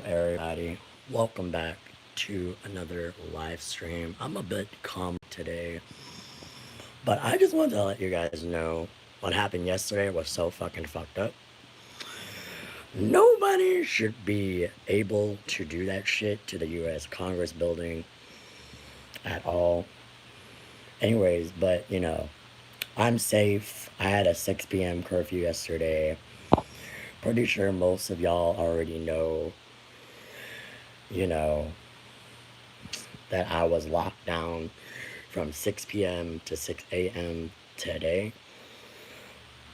everybody? Welcome back to another live stream. I'm a bit calm today, but I just wanted to let you guys know what happened yesterday was so fucking fucked up. Nobody should be able to do that shit to the US Congress building at all. Anyways, but I'm safe. I had a 6 p.m. curfew yesterday. Pretty sure most of y'all already know, you know, that I was locked down from 6 p.m. to 6 a.m. today.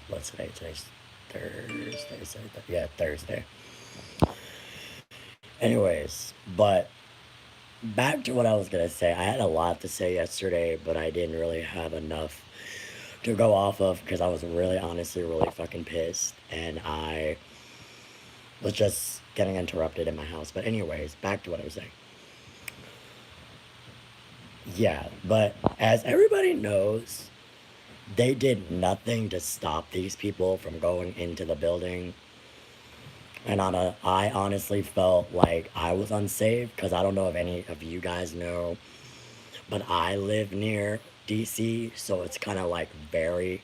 What's today? Today's Thursday. Yeah, Thursday. Anyways, but back to what I was gonna say. I had a lot to say yesterday, but I didn't really have enough to go off of because I was really, honestly, really fucking pissed, and I was just getting interrupted in my house. But anyways, back to what I was saying. Yeah, but as everybody knows, they did nothing to stop these people from going into the building. And I honestly felt like I was unsafe because I don't know if any of you guys know, but I live near DC, so it's kind of like very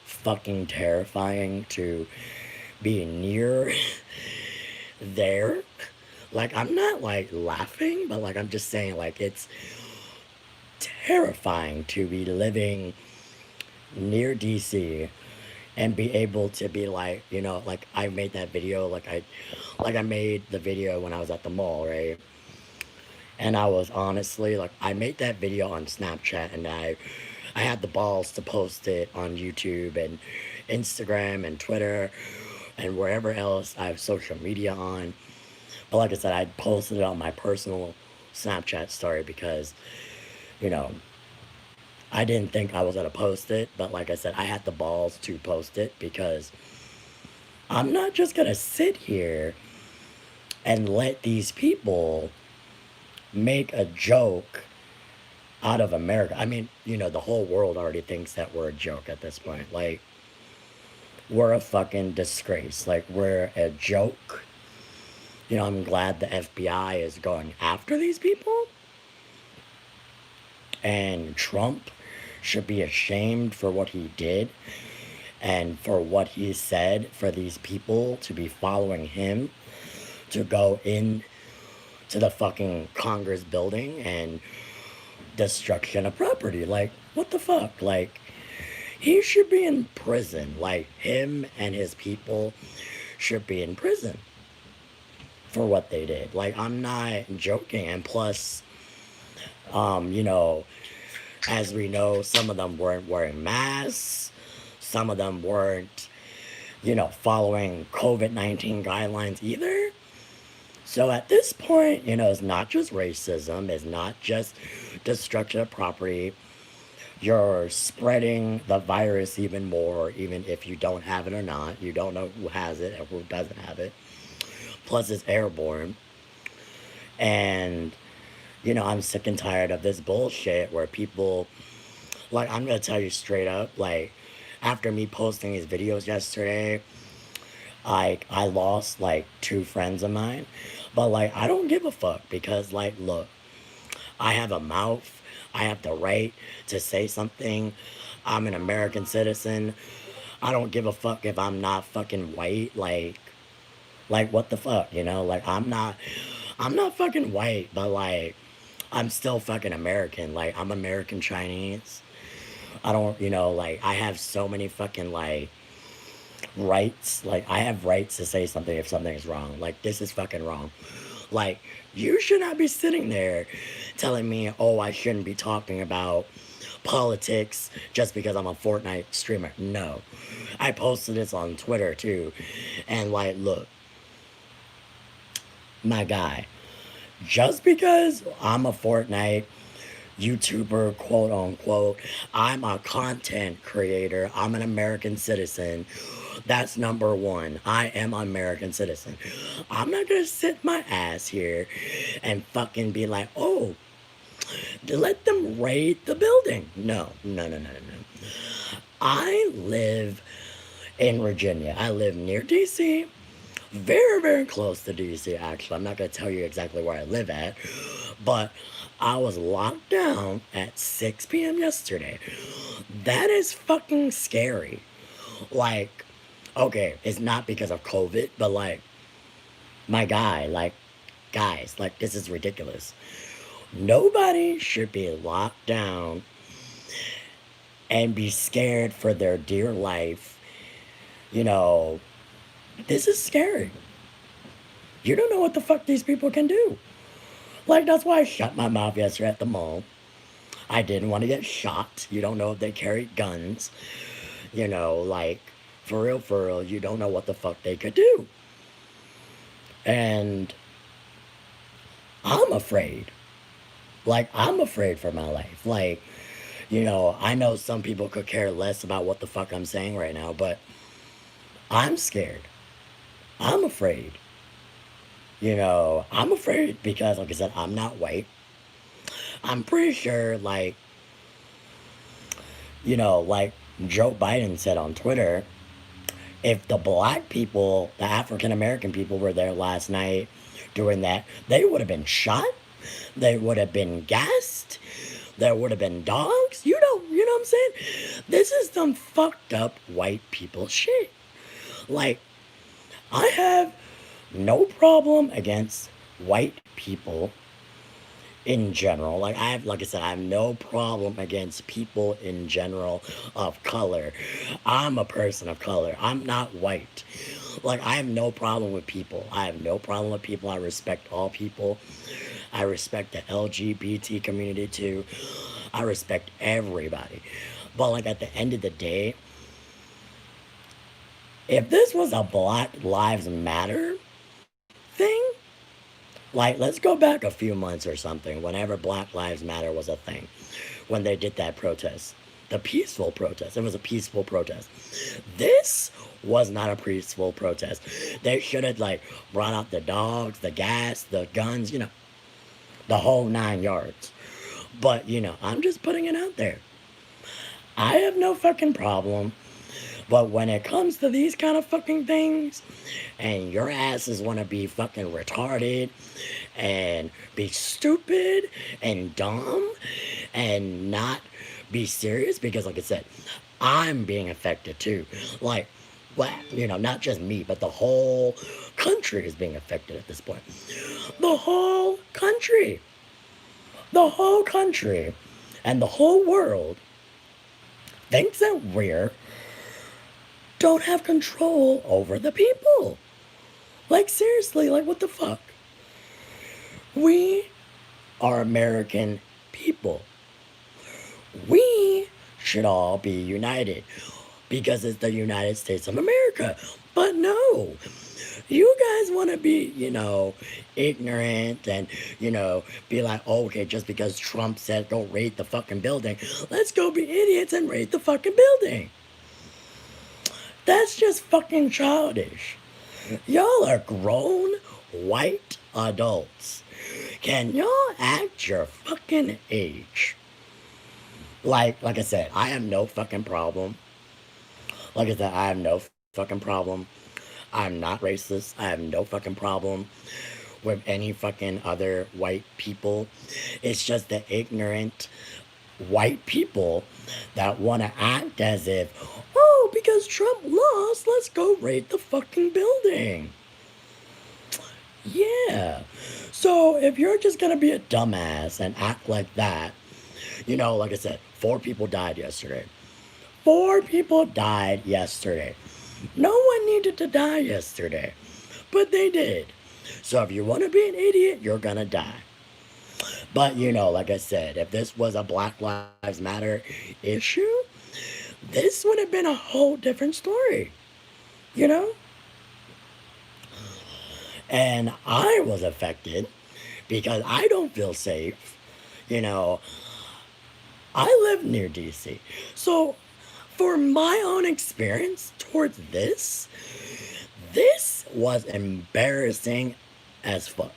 fucking terrifying to be near there. Like, I'm not like laughing, but like, I'm just saying, like, it's terrifying to be living near DC and be able to be like, like I made that video, like I made the video when I was at the mall, right? And I was honestly like, I made that video on Snapchat, and I had the balls to post it on YouTube and Instagram and Twitter and wherever else I have social media on. But like I said, I posted it on my personal Snapchat story because, you know, I didn't think I was gonna post it, but like I said, I had the balls to post it because I'm not just gonna sit here and let these people make a joke out of America. I mean, the whole world already thinks that we're a joke at this point. Like, we're a fucking disgrace. Like, we're a joke. I'm glad the FBI is going after these people. And Trump should be ashamed for what he did and for what he said, for these people to be following him to go in to the fucking Congress building and destruction of property. Like, what the fuck? Like, he should be in prison. Like, him and his people should be in prison for what they did. Like, I'm not joking. And plus, as we know, some of them weren't wearing masks. Some of them weren't, following COVID-19 guidelines either. So at this point, it's not just racism. It's not just destruction of property. You're spreading the virus even more, even if you don't have it or not. You don't know who has it or who doesn't have it. Plus, it's airborne. And I'm sick and tired of this bullshit where people, like, I'm gonna tell you straight up, like, after me posting these videos yesterday, I lost, like, 2 friends of mine. But, like, I don't give a fuck because, like, look, I have a mouth. I have the right to say something. I'm an American citizen. I don't give a fuck if I'm not fucking white. Like, what the fuck, Like, I'm not fucking white, but, like, I'm still fucking American. Like, I'm American Chinese. I don't, like, I have so many fucking, like, rights. Like, I have rights to say something if something is wrong. Like, this is fucking wrong. Like, you should not be sitting there telling me, oh, I shouldn't be talking about politics just because I'm a Fortnite streamer. No. I posted this on Twitter, too. And, like, look, my guy, just because I'm a Fortnite YouTuber, quote unquote, I'm a content creator, I'm an American citizen. That's number one. I am an American citizen. I'm not gonna sit my ass here and fucking be like, oh, let them raid the building. No, no, no, no, no. I live in Virginia. I live near DC. very, very close to DC, actually. I'm not going to tell you exactly where I live at, but I was locked down at 6 p.m. yesterday. That is fucking scary. Like, okay, it's not because of COVID, but like, my guy, like, guys, like, this is ridiculous. Nobody should be locked down and be scared for their dear life. You know, this is scary. You don't know what the fuck these people can do. Like, that's why I shut my mouth yesterday at the mall. I didn't want to get shot. You don't know if they carried guns. You know, like, for real, you don't know what the fuck they could do. And I'm afraid. Like, I'm afraid for my life. Like, you know, I know some people could care less about what the fuck I'm saying right now, but I'm scared. I'm afraid. You know, I'm afraid because, like I said, I'm not white. I'm pretty sure, like, you know, like Joe Biden said on Twitter, if the black people, the African American people were there last night doing that, they would have been shot. They would have been gassed. There would have been dogs. You know what I'm saying? This is some fucked up white people shit. Like, I have no problem against white people in general. Like I said, I have no problem against people in general of color. I'm a person of color. I'm not white. Like, I have no problem with people. I have no problem with people. I respect all people. I respect the LGBT community too. I respect everybody. But like, at the end of the day, if this was a Black Lives Matter thing, like, let's go back a few months or something, whenever Black Lives Matter was a thing, when they did that protest, the peaceful protest. It was a peaceful protest. This was not a peaceful protest. They should have, like, brought out the dogs, the gas, the guns, you know, the whole 9 yards. But, you know, I'm just putting it out there. I have no fucking problem. But when it comes to these kind of fucking things, and your asses want to be fucking retarded and be stupid and dumb and not be serious, because like I said, I'm being affected too. Like, well, you know, not just me, but the whole country is being affected at this point. The whole country. The whole country and the whole world thinks that we're don't have control over the people. Like, seriously, like, what the fuck? We are American people. We should all be united because it's the United States of America. But no, you guys want to be, you know, ignorant and, you know, be like, oh, okay, just because Trump said go raid the fucking building, let's go be idiots and raid the fucking building. That's just fucking childish. Y'all are grown white adults. Can y'all act your fucking age? Like I said, I have no fucking problem. Like I said, I have no fucking problem. I'm not racist. I have no fucking problem with any fucking other white people. It's just the ignorant white people that want to act as if, oh, because Trump lost, let's go raid the fucking building. Yeah. So if you're just gonna be a dumbass and act like that, you know, like I said, 4 people died yesterday. 4 people died yesterday. No one needed to die yesterday, but they did. So if you want to be an idiot, you're gonna die. But, you know, like I said, if this was a Black Lives Matter issue, this would have been a whole different story, you know? And I was affected because I don't feel safe. You know, I live near DC. So, for my own experience towards this was embarrassing as fuck.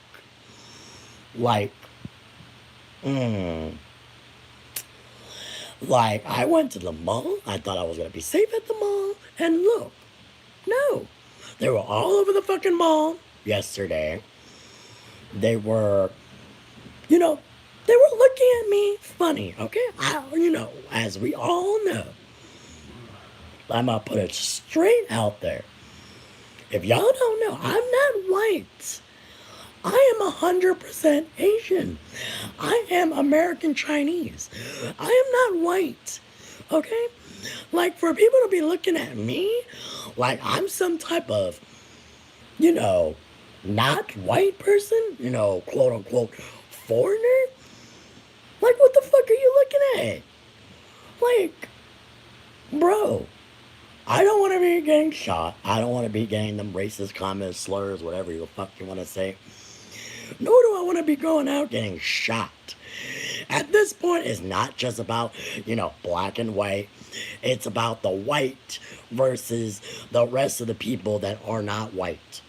Like, mm, like, I went to the mall. I thought I was going to be safe at the mall. And look, no. They were all over the fucking mall yesterday. They were, you know, they were looking at me funny, okay? As we all know, I'm gonna put it straight out there. If y'all don't know, I'm not white. I am 100% Asian. I am American Chinese. I am not white, okay? Like, for people to be looking at me like I'm some type of, not white person, quote unquote, foreigner? Like, what the fuck are you looking at? Like, bro, I don't want to be getting shot. I don't want to be getting them racist comments, slurs, whatever the fuck you want to say. Nor do I want to be going out getting shot. At this point, it's not just about, black and white. It's about the white versus the rest of the people that are not white.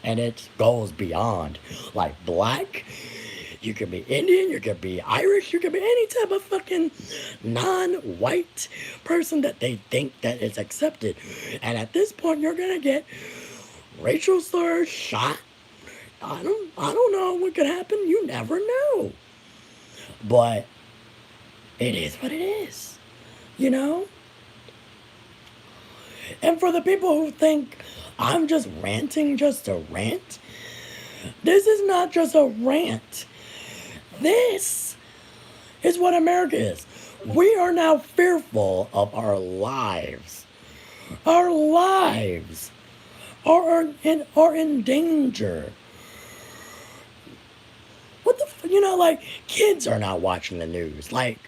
And it goes beyond. Like, black, you could be Indian, you could be Irish, you could be any type of fucking non-white person that they think that is accepted. And at this point, you're gonna get racial slurs, shot. I don't know what could happen. You never know. But it is what it is, And for the people who think I'm just ranting just to rant, this is not just a rant. This is what America is. We are now fearful of our lives. Our lives are in danger. What the like, kids are not watching the news. Like,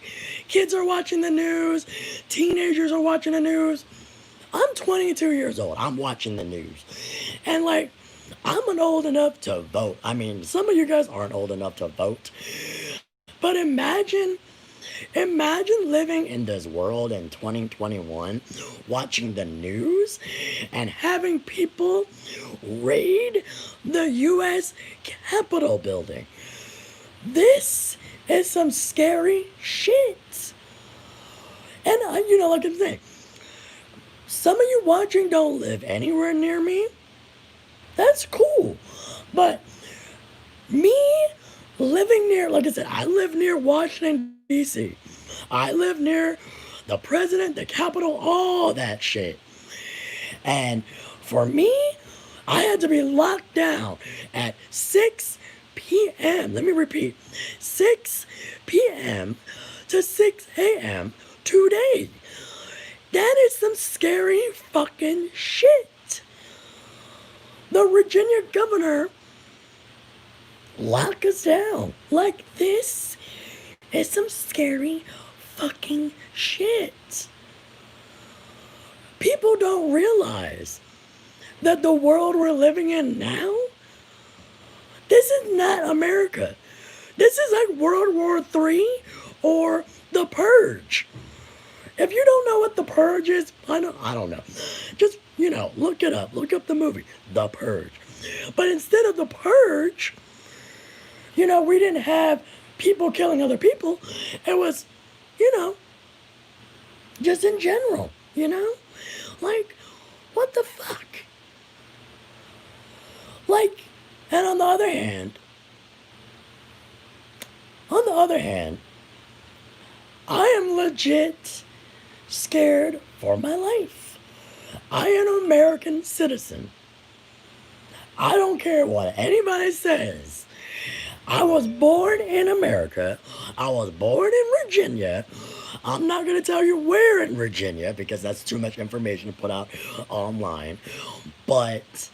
kids are watching the news. Teenagers are watching the news. I'm 22 years old. I'm watching the news. And, like, I'm old enough to vote. I mean, some of you guys aren't old enough to vote. But imagine living in this world in 2021, watching the news and having people raid the U.S. Capitol building. This is some scary shit. And, like I'm saying, some of you watching don't live anywhere near me. That's cool. But me living near, like I said, I live near Washington, D.C. I live near the president, the Capitol, all that shit. And for me, I had to be locked down at 6 p.m. Let me repeat, 6 p.m. to 6 a.m. today. That is some scary fucking shit. The Virginia governor locked us down. Like, this is some scary fucking shit. People don't realize that the world we're living in now, this is not America. This is like World War III or The Purge. If you don't know what The Purge is, I don't know. Just, look it up. Look up the movie, The Purge. But instead of The Purge, we didn't have people killing other people. It was, just in general, Like, what the fuck? Like, and on the other hand, I am legit scared for my life. I am an American citizen. I don't care what anybody says. I was born in America. I was born in Virginia. I'm not going to tell you where in Virginia because that's too much information to put out online. But,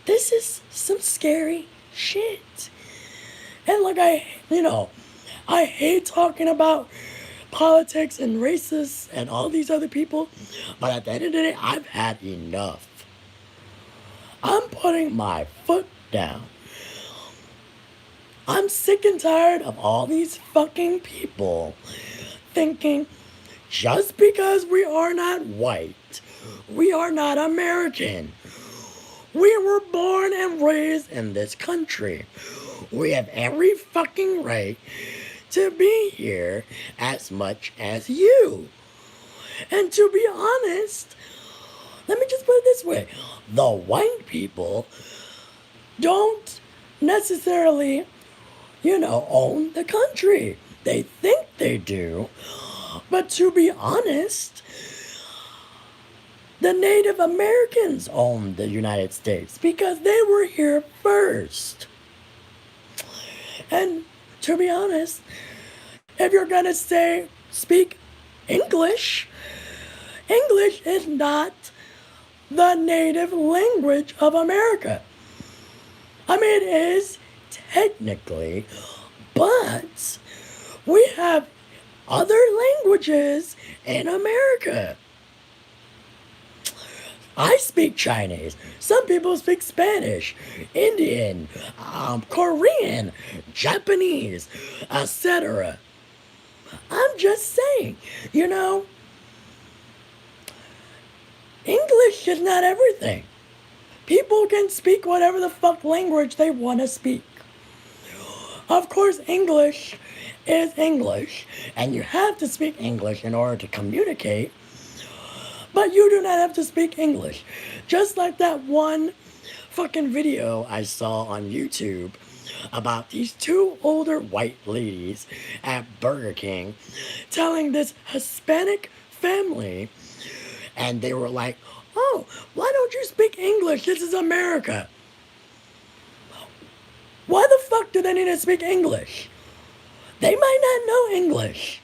this is some scary shit. And I hate talking about politics and racists and all these other people, but at the end of the day, I've had enough. I'm putting my foot down. I'm sick and tired of all these fucking people thinking just because we are not white, we are not American. We were born and raised in this country. We have every fucking right to be here as much as you. And to be honest, let me just put it this way, the white people don't necessarily, own the country. They think they do. But to be honest, the Native Americans owned the United States because they were here first. And to be honest, if you're gonna speak English, English is not the native language of America. I mean, it is technically, but we have other languages in America. I speak Chinese. Some people speak Spanish, Indian, Korean, Japanese, etc. I'm just saying, English is not everything. People can speak whatever the fuck language they want to speak. Of course, English is English, and you have to speak English in order to communicate. But you do not have to speak English. Just like that one fucking video I saw on YouTube about these two older white ladies at Burger King telling this Hispanic family, and they were like, oh, why don't you speak English? This is America. Why the fuck do they need to speak English? They might not know English.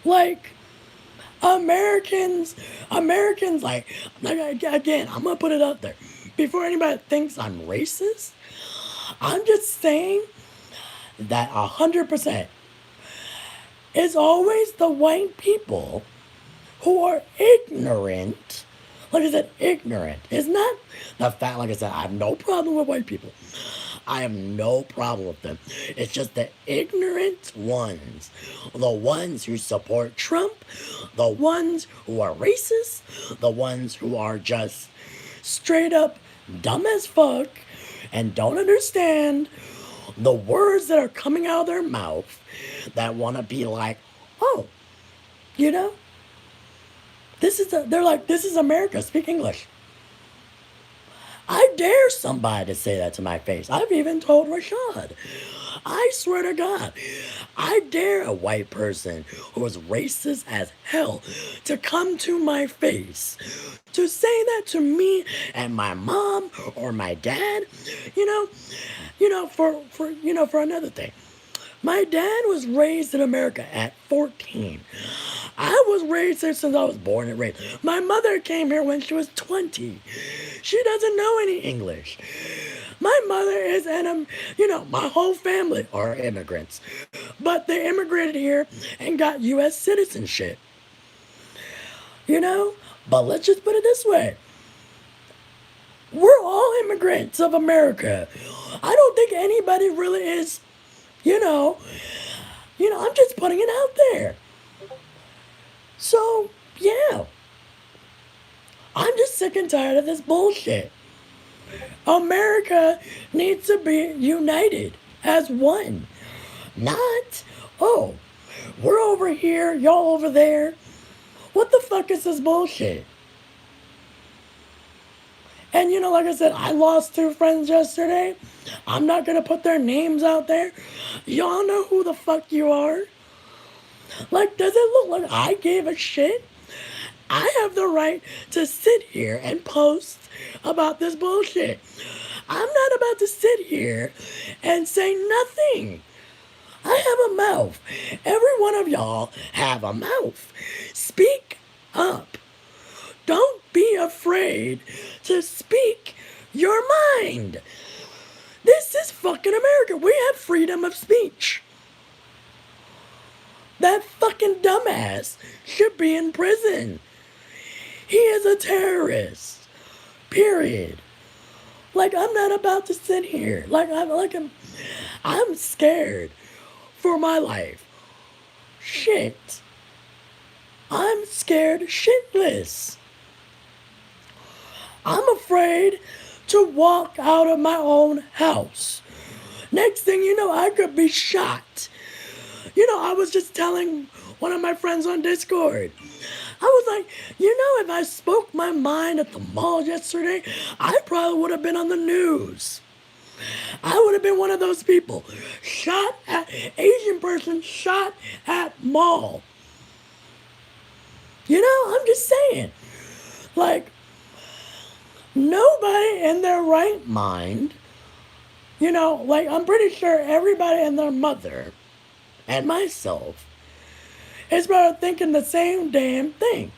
Like, Americans, like, again, I'm gonna put it out there. Before anybody thinks I'm racist, I'm just saying that 100% it's always the white people who are ignorant. Like I said, ignorant. It's not the fact, like I said, I have no problem with white people. I have no problem with them. It's just the ignorant ones. The ones who support Trump. The ones who are racist. The ones who are just straight up dumb as fuck and don't understand the words that are coming out of their mouth that want to be like, oh, they're like, this is America, speak English. I dare somebody to say that to my face. I've even told Rashad. I swear to God, I dare a white person who is racist as hell to come to my face to say that to me and my mom or my dad, for another thing. My dad was raised in America at 14. I was raised here since I was born and raised. My mother came here when she was 20. She doesn't know any English. My mother is my whole family are immigrants. But they immigrated here and got U.S. citizenship. But let's just put it this way. We're all immigrants of America. I don't think anybody really is, I'm just putting it out there. So, yeah. I'm just sick and tired of this bullshit. America needs to be united as one. Not, oh, we're over here, y'all over there. What the fuck is this bullshit? And like I said, I lost 2 friends yesterday. I'm not gonna put their names out there. Y'all know who the fuck you are. Like, does it look like I gave a shit? I have the right to sit here and post about this bullshit. I'm not about to sit here and say nothing. I have a mouth. Every one of y'all have a mouth. Speak up. Don't be afraid to speak your mind. This is fucking America. We have freedom of speech. That fucking dumbass should be in prison. He is a terrorist. Period. Like, I'm not about to sit here. I'm scared for my life. Shit. I'm scared shitless. I'm afraid to walk out of my own house. Next thing you know, I could be shot. You know, I was just telling one of my friends on Discord. I was like, you know, if I spoke my mind at the mall yesterday, I probably would have been on the news. I would have been one of those people. Shot at, Asian person shot at mall. You know, I'm just saying. Like, nobody in their right mind, you know, like, I'm pretty sure everybody and their mother and myself is probably thinking the same damn thing.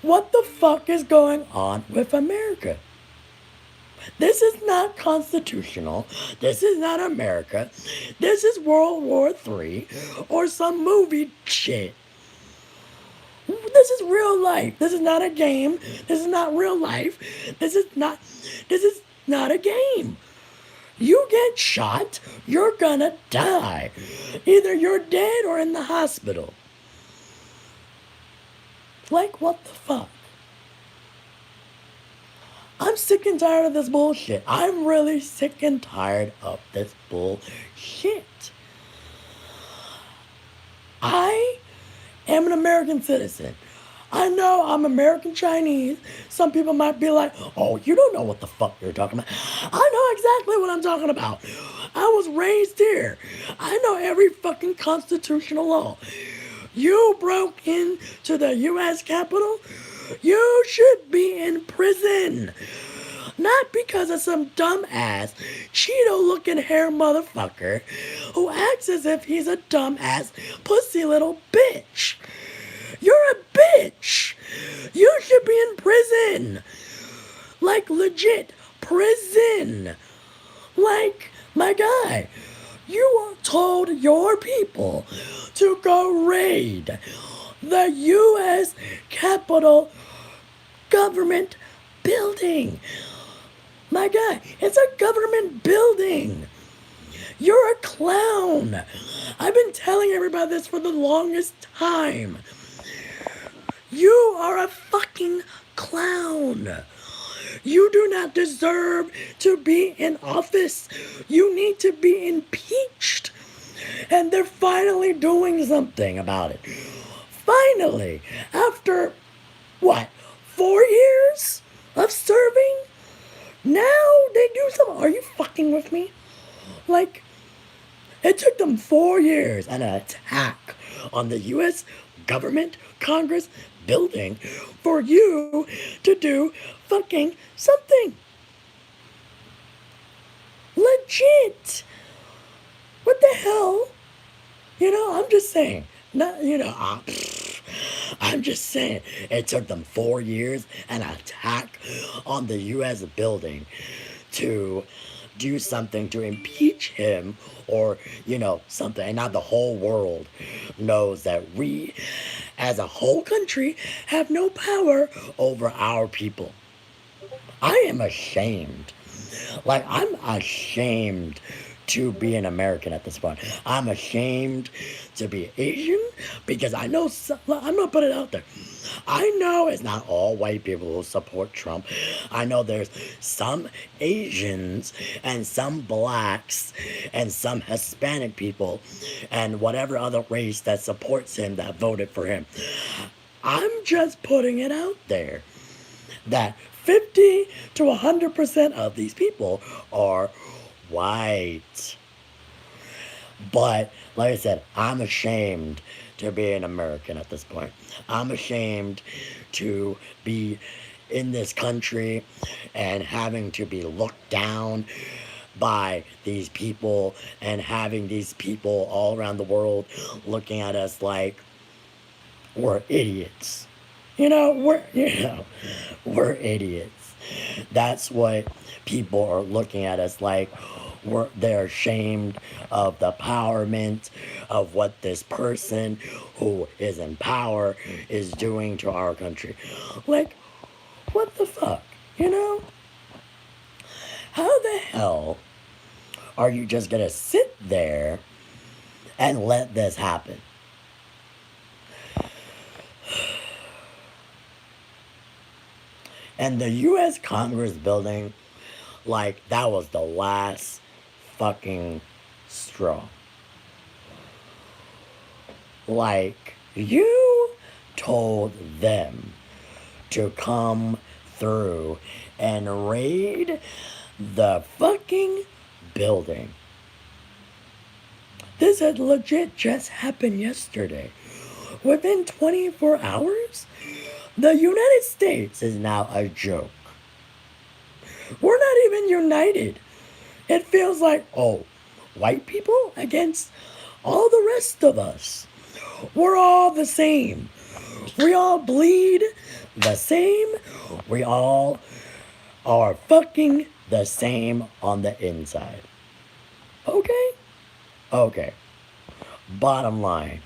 What the fuck is going on with America? This is not constitutional. This is not America. This is World War III or some movie shit. This is real life. This is not a game. This is not real life. This is not a game. You get shot, you're gonna die. Either you're dead or in the hospital. Like, what the fuck? I'm sick and tired of this bullshit. I'm really sick and tired of this bullshit. I am an American citizen. I know I'm American Chinese. Some people might be like, oh, you don't know what the fuck you're talking about. I know exactly what I'm talking about. I was raised here. I know every fucking constitutional law. You broke into the U.S. Capitol. You should be in prison. Not because of some dumbass, Cheeto-looking hair motherfucker who acts as if he's a dumbass, pussy little bitch. You're a bitch. You should be in prison. Like, legit prison. Like, my guy, you told your people to go raid the U.S. Capitol government building. My guy, it's a government building. You're a clown. I've been telling everybody this for the longest time. You are a fucking clown. You do not deserve to be in office. You need to be impeached. And they're finally doing something about it. Finally, after what, 4 years of serving? Now they do something. Are you fucking with me? Like, it took them 4 years and an attack on the U.S. government, Congress building for you to do fucking something. Legit. What the hell? You know, I'm just saying. Not, you know, I'm just saying. It took them 4 years and an attack on the U.S. building to do something to impeach him, or, you know, something. And now the whole world knows that we, as a whole country, have no power over our people. I am ashamed. Like, I'm ashamed to be an American at this point. I'm ashamed to be Asian because I know, I'm gonna put it out there. I know it's not all white people who support Trump. I know there's some Asians and some blacks and some Hispanic people and whatever other race that supports him that voted for him. I'm just putting it out there that 50 to 100% of these people are white. But like I said, I'm ashamed to be an American at this point. I'm ashamed to be in this country and having to be looked down by these people and having these people all around the world looking at us like we're idiots. We're idiots. That's what people are looking at us like. They're ashamed of the empowerment of what this person who is in power is doing to our country. Like, what the fuck? How the hell are you just gonna sit there and let this happen? And the U.S. Congress building, like, that was the last fucking straw. Like, you told them to come through and raid the fucking building. This had legit just happened yesterday. Within 24 hours, the United States is now a joke. We're not even united. It feels like, oh, white people against all the rest of us. We're all the same. We all bleed the same. We all are fucking the same on the inside. Okay? Okay. Bottom line,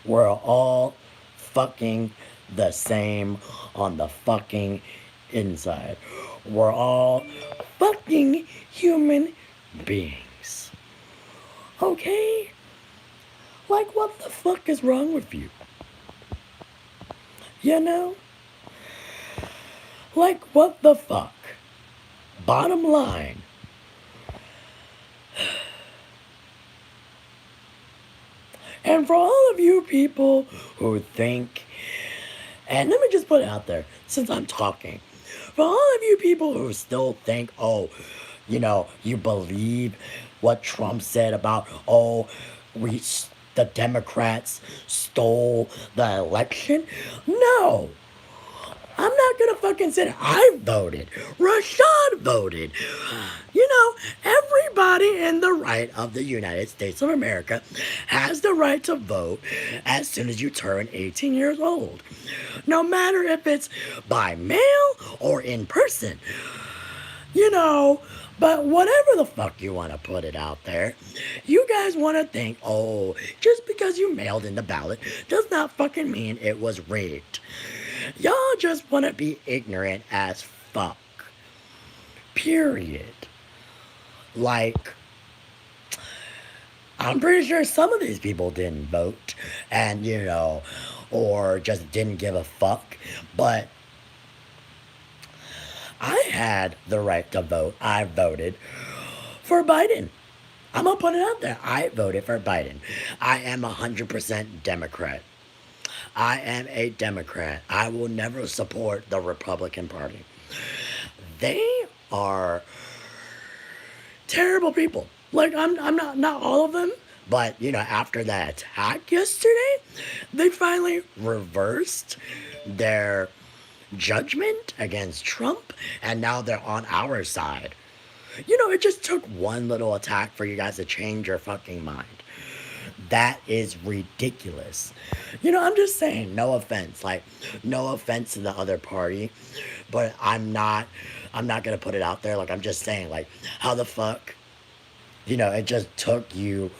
we're all fucking the same on the fucking inside. We're all fucking human beings. Okay? Like, what the fuck is wrong with you? You know? Like, what the fuck? Bottom line. And for all of you people who think, and let me just put it out there since I'm talking, for all of you people who still think, oh, you know, you believe what Trump said about, oh, the Democrats stole the election. No. I'm not gonna fucking say I voted. Rashad voted. You know, everybody in the right of the United States of America has the right to vote as soon as you turn 18 years old. No matter if it's by mail or in person. You know, but whatever the fuck you want to put it out there, you guys want to think, oh, just because you mailed in the ballot does not fucking mean it was rigged. Y'all just want to be ignorant as fuck. Period. Like, I'm pretty sure some of these people didn't vote and, you know, or just didn't give a fuck, but I had the right to vote. I voted for Biden. I'm gonna put it out there. I voted for Biden. I am 100% Democrat. I am a Democrat. I will never support the Republican Party. They are terrible people. Like, I'm not all of them, but, you know, after that attack yesterday, they finally reversed their judgment against Trump, and now they're on our side. You know, it just took one little attack for you guys to change your fucking mind. That is ridiculous. You know, I'm just saying, no offense. Like, no offense to the other party, but I'm not gonna put it out there. Like, I'm just saying, like, how the fuck, you know, it just took you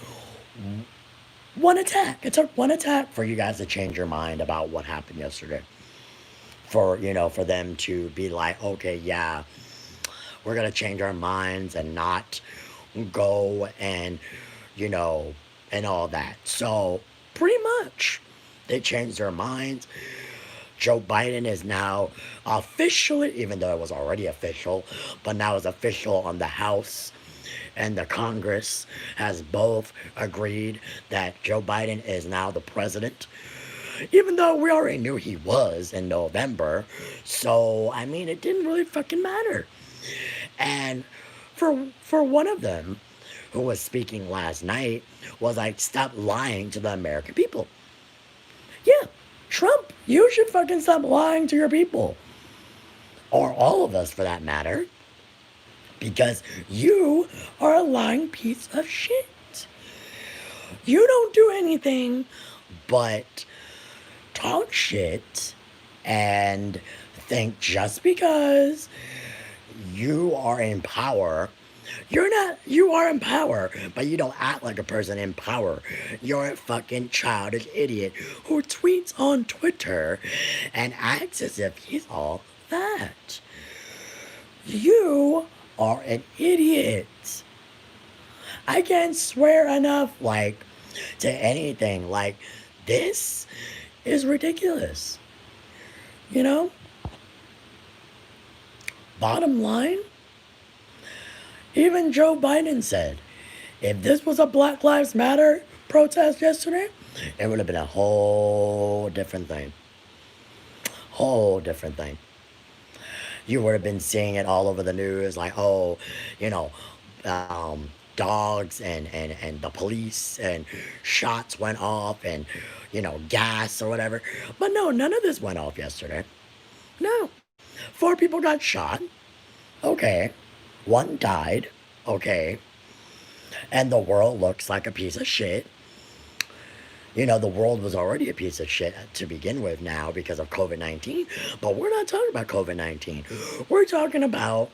one attack. It took one attack for you guys to change your mind about what happened yesterday. For, you know, for them to be like, okay, yeah, we're gonna change our minds and not go and, you know, and all that. So, pretty much, they changed their minds. Joe Biden is now officially, even though it was already official, but now it's official on the House and the Congress has both agreed that Joe Biden is now the president. Even though we already knew he was in November. So, I mean, it didn't really fucking matter. And for one of them, who was speaking last night, was like, stop lying to the American people. Yeah, Trump, you should fucking stop lying to your people. Or all of us, for that matter. Because you are a lying piece of shit. You don't do anything but talk shit and think just because you are in power, you are in power, but you don't act like a person in power. You're a fucking childish idiot who tweets on Twitter and acts as if he's all that. You are an idiot. I can't swear enough, like, to anything. Like, this is ridiculous. You know? Bottom line, even Joe Biden said If this was a Black Lives Matter protest yesterday, it would have been a whole different thing. Whole different thing. You would have been seeing it all over the news, like, oh, you know, dogs and the police and shots went off and, gas or whatever. But no, none of this went off yesterday. No. 4 people got shot. Okay. 1 died. Okay. And the world looks like a piece of shit. The world was already a piece of shit to begin with now because of COVID 19. But we're not talking about COVID 19. We're talking about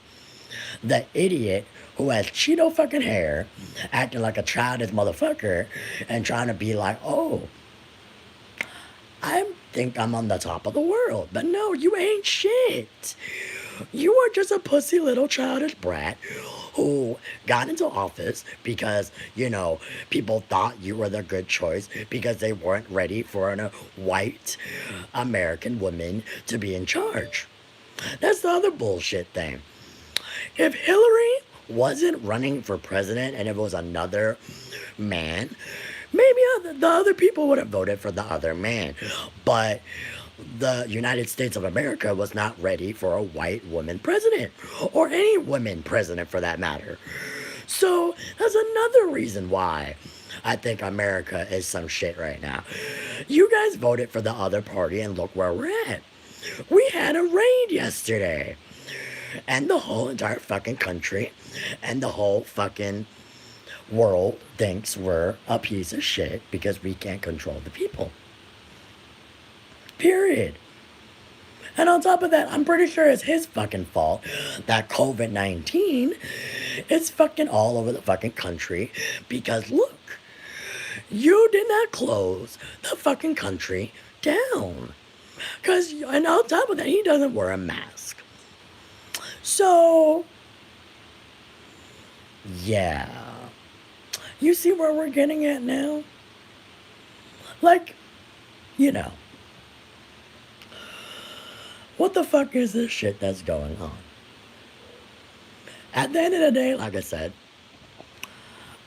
the idiot who has Cheeto fucking hair, acting like a childish motherfucker, and trying to be like, oh, I think I'm on the top of the world. But no, you ain't shit. You are just a pussy little childish brat who got into office because, people thought you were the good choice because they weren't ready for a white American woman to be in charge. That's the other bullshit thing. If Hillary wasn't running for president and it was another man, maybe the other people would have voted for the other man. But the United States of America was not ready for a white woman president, or any woman president for that matter. So that's another reason why I think America is some shit right now. You guys voted for the other party and look where we're at. We had a raid yesterday. And the whole entire fucking country and the whole fucking world thinks we're a piece of shit because we can't control the people. Period. And on top of that, I'm pretty sure it's his fucking fault that COVID-19 is fucking all over the fucking country because look, you did not close the fucking country down. And on top of that, he doesn't wear a mask. So, yeah. You see where we're getting at now? Like, what the fuck is this shit that's going on? At the end of the day, like I said,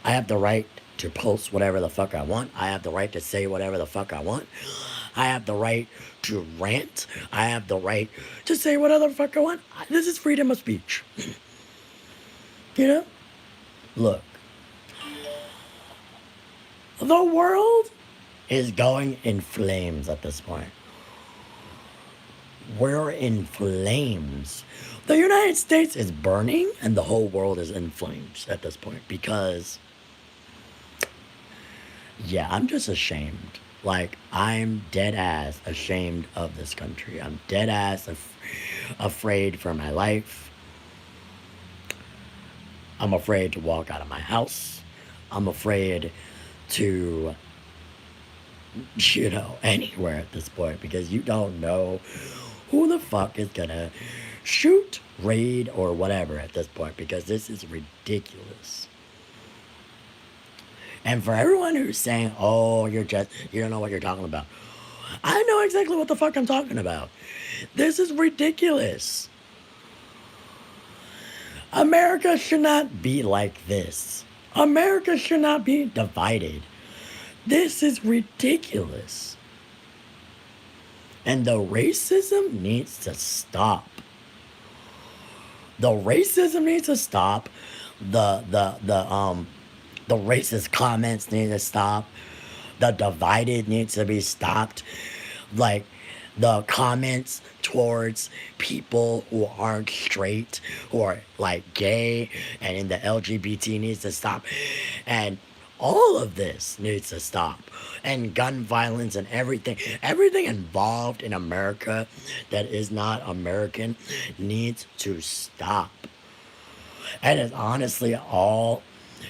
I have the right to post whatever the fuck I want. I have the right to say whatever the fuck I want. I have the right to rant. I have the right to say whatever the fuck I want. This is freedom of speech. Look. The world is going in flames at this point. We're in flames. The United States is burning and the whole world is in flames at this point because, yeah, I'm just ashamed. Like, I'm dead ass ashamed of this country. I'm dead ass afraid for my life. I'm afraid to walk out of my house. I'm afraid to, anywhere at this point because you don't know who the fuck is gonna shoot, raid, or whatever at this point because this is ridiculous. And for everyone who's saying, oh, you don't know what you're talking about. I know exactly what the fuck I'm talking about. This is ridiculous. America should not be like this. America should not be divided. This is ridiculous. And the racism needs to stop. The racism needs to stop. The racist comments need to stop. The divided needs to be stopped. Like, the comments towards people who aren't straight, who are, like, gay, and in the LGBT needs to stop. And all of this needs to stop. And gun violence and everything involved in America that is not American needs to stop. And it's honestly all,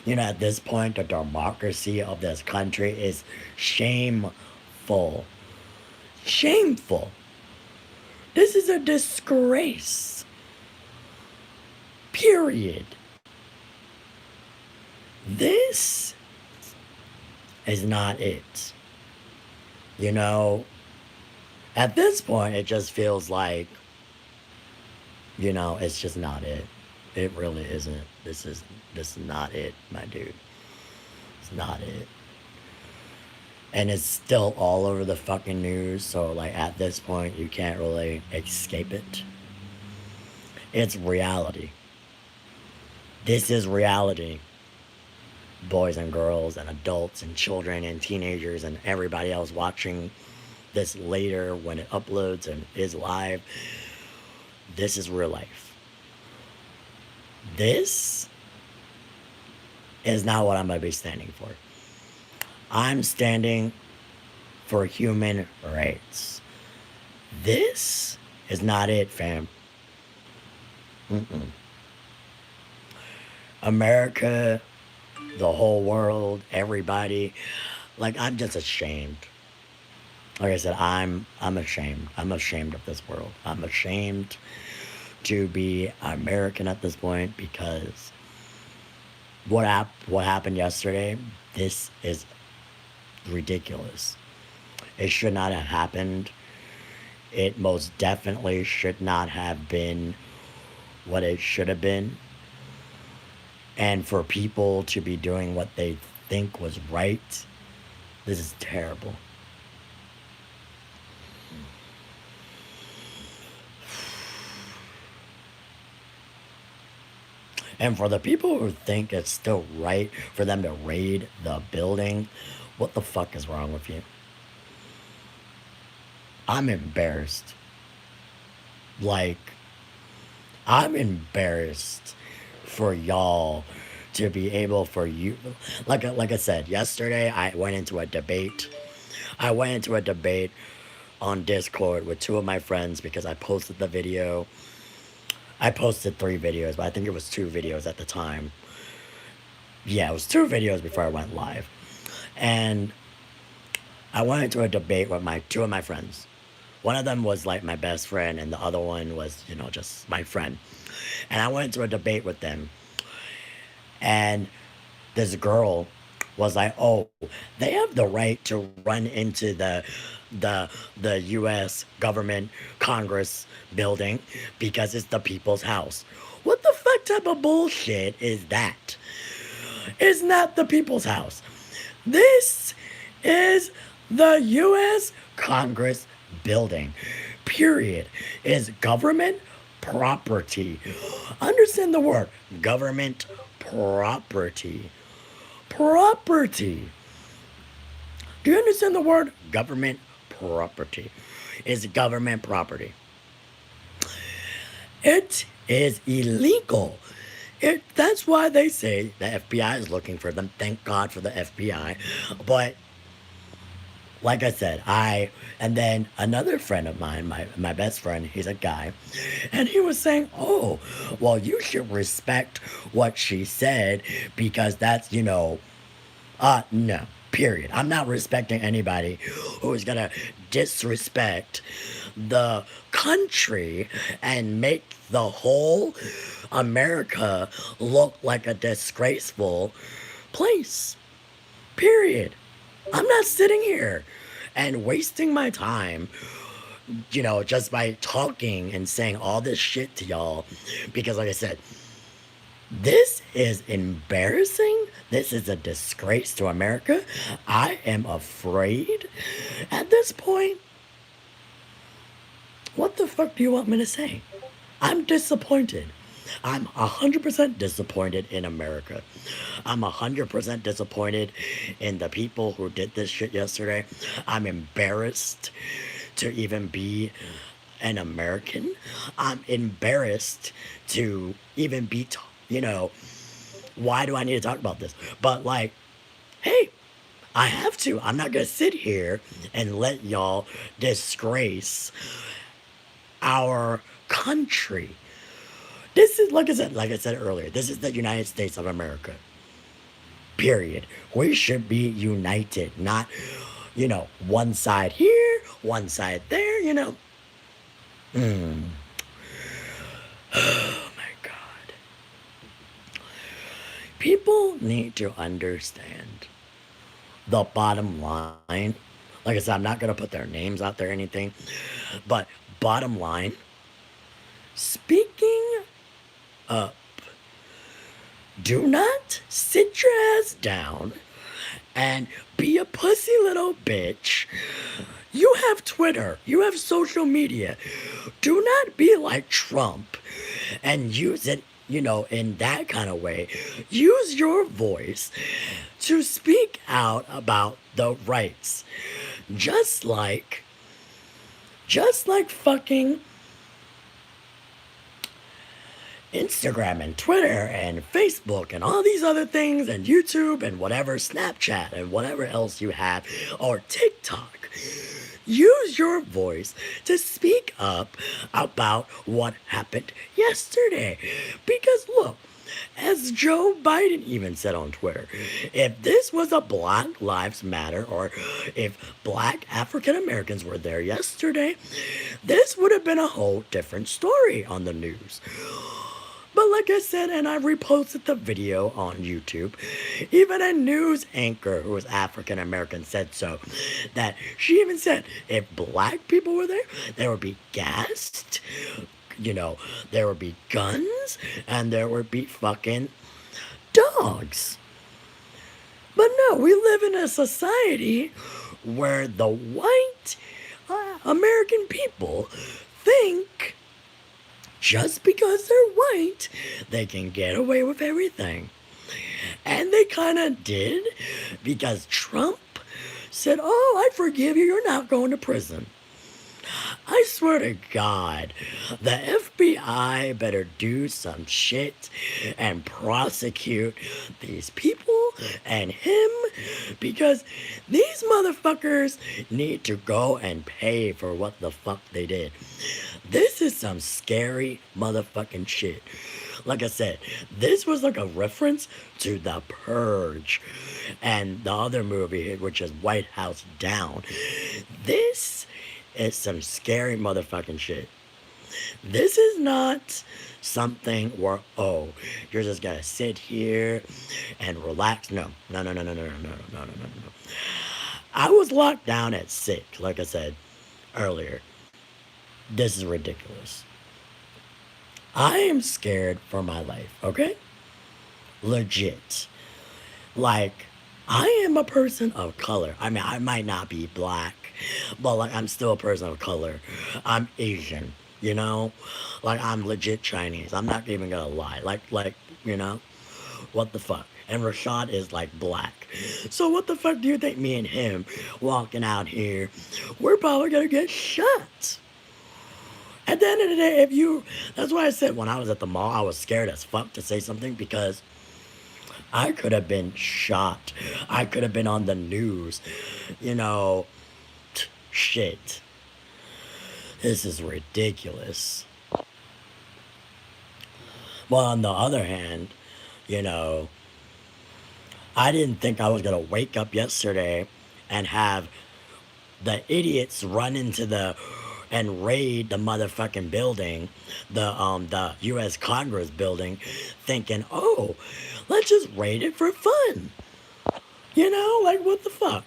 at this point, the democracy of this country is shameful. Shameful. This is a disgrace. Period. This is not it. At this point, it just feels like, it's just not it. It really isn't. This is not it, my dude. not it. And it's still all over the fucking news, so like at this point you can't really escape it. It's reality. This is reality. Boys and girls and adults and children and teenagers and everybody else watching this later when it uploads and is live. This is real life. This is not what I'm going to be standing for. I'm standing for human rights. This is not it, fam. Mm-mm. America, the whole world, everybody. Like, I'm just ashamed. Like I said, I'm ashamed. I'm ashamed of this world. I'm ashamed to be American at this point because what happened yesterday, this is ridiculous. It should not have happened. It most definitely should not have been what it should have been. And for people to be doing what they think was right, this is terrible. And for the people who think it's still right for them to raid the building, what the fuck is wrong with you? I'm embarrassed. Like, I'm embarrassed for y'all to be able for you. Like I said, yesterday I went into a debate. I went into a debate on Discord with two of my friends because I posted the video. I posted 3 videos, but I think it was 2 videos at the time. Yeah, it was 2 videos before I went live. And I went into a debate with my 2 of my friends. One of them was like my best friend, and the other one was, just my friend. And I went into a debate with them. And this girl was like, "Oh, they have the right to run into the U.S. government Congress building because it's the people's house." What the fuck type of bullshit is that? It's not the people's house. This is the U.S. Congress building. Period. Is government property. Understand the word government property. Property. Do you understand the word government property? Is government property. It is illegal. That's why they say the FBI is looking for them. Thank God for the FBI. But like I said, and then another friend of mine, my best friend, he's a guy, and he was saying, "Oh, well, you should respect what she said because that's, no, period. I'm not respecting anybody who is going to disrespect the country and make the whole America look like a disgraceful place. Period. I'm not sitting here and wasting my time, just by talking and saying all this shit to y'all because, like I said, this is embarrassing. This is a disgrace to America. I am afraid at this point. What the fuck do you want me to say? I'm disappointed. I'm 100% disappointed in America. I'm 100% disappointed in the people who did this shit yesterday. I'm embarrassed to even be an American. I'm embarrassed to even be, why do I need to talk about this? But like, hey, I have to. I'm not going to sit here and let y'all disgrace our country. This is, like I said earlier, this is the United States of America. Period. We should be united, not, one side here, one side there, Oh my God. People need to understand the bottom line. Like I said, I'm not going to put their names out there or anything, but bottom line, speaking up. Do not sit your ass down and be a pussy little bitch. You have Twitter, you have social media. Do not be like Trump and use it, in that kind of way. Use your voice to speak out about the rights. Just like fucking Instagram and Twitter and Facebook and all these other things and YouTube and whatever, Snapchat and whatever else you have, or TikTok. Use your voice to speak up about what happened yesterday. Because look, as Joe Biden even said on Twitter, if this was a Black Lives Matter, or if Black African Americans were there yesterday, this would have been a whole different story on the news. But like I said, and I reposted the video on YouTube, even a news anchor who was African American said so. That she even said if black people were there would be gassed, there would be guns, and there would be fucking dogs. But no, we live in a society where the white American people think just because they're white, they can get away with everything. And they kind of did, because Trump said, "Oh, I forgive you, you're not going to prison." I swear to God, the FBI better do some shit and prosecute these people and him, because these motherfuckers need to go and pay for what the fuck they did. This is some scary motherfucking shit. Like I said, this was like a reference to The Purge and the other movie, which is White House Down. This is some scary motherfucking shit. This is not something where, oh, you're just gonna sit here and relax. No. I was locked down at 6, like I said earlier. This is ridiculous. I am scared for my life, okay? Legit. Like, I am a person of color. I mean, I might not be black, but like, I'm still a person of color. I'm Asian, Like, I'm legit Chinese. I'm not even gonna lie. Like, what the fuck? And Rashad is like black. So what the fuck do you think me and him walking out here, we're probably gonna get shot? At the end of the day, that's why I said when I was at the mall, I was scared as fuck to say something, because I could have been shot. I could have been on the news. Shit. This is ridiculous. Well, on the other hand, I didn't think I was gonna wake up yesterday and have the idiots run into and raid the motherfucking building, the U.S. Congress building, thinking, oh, let's just raid it for fun. Like, what the fuck?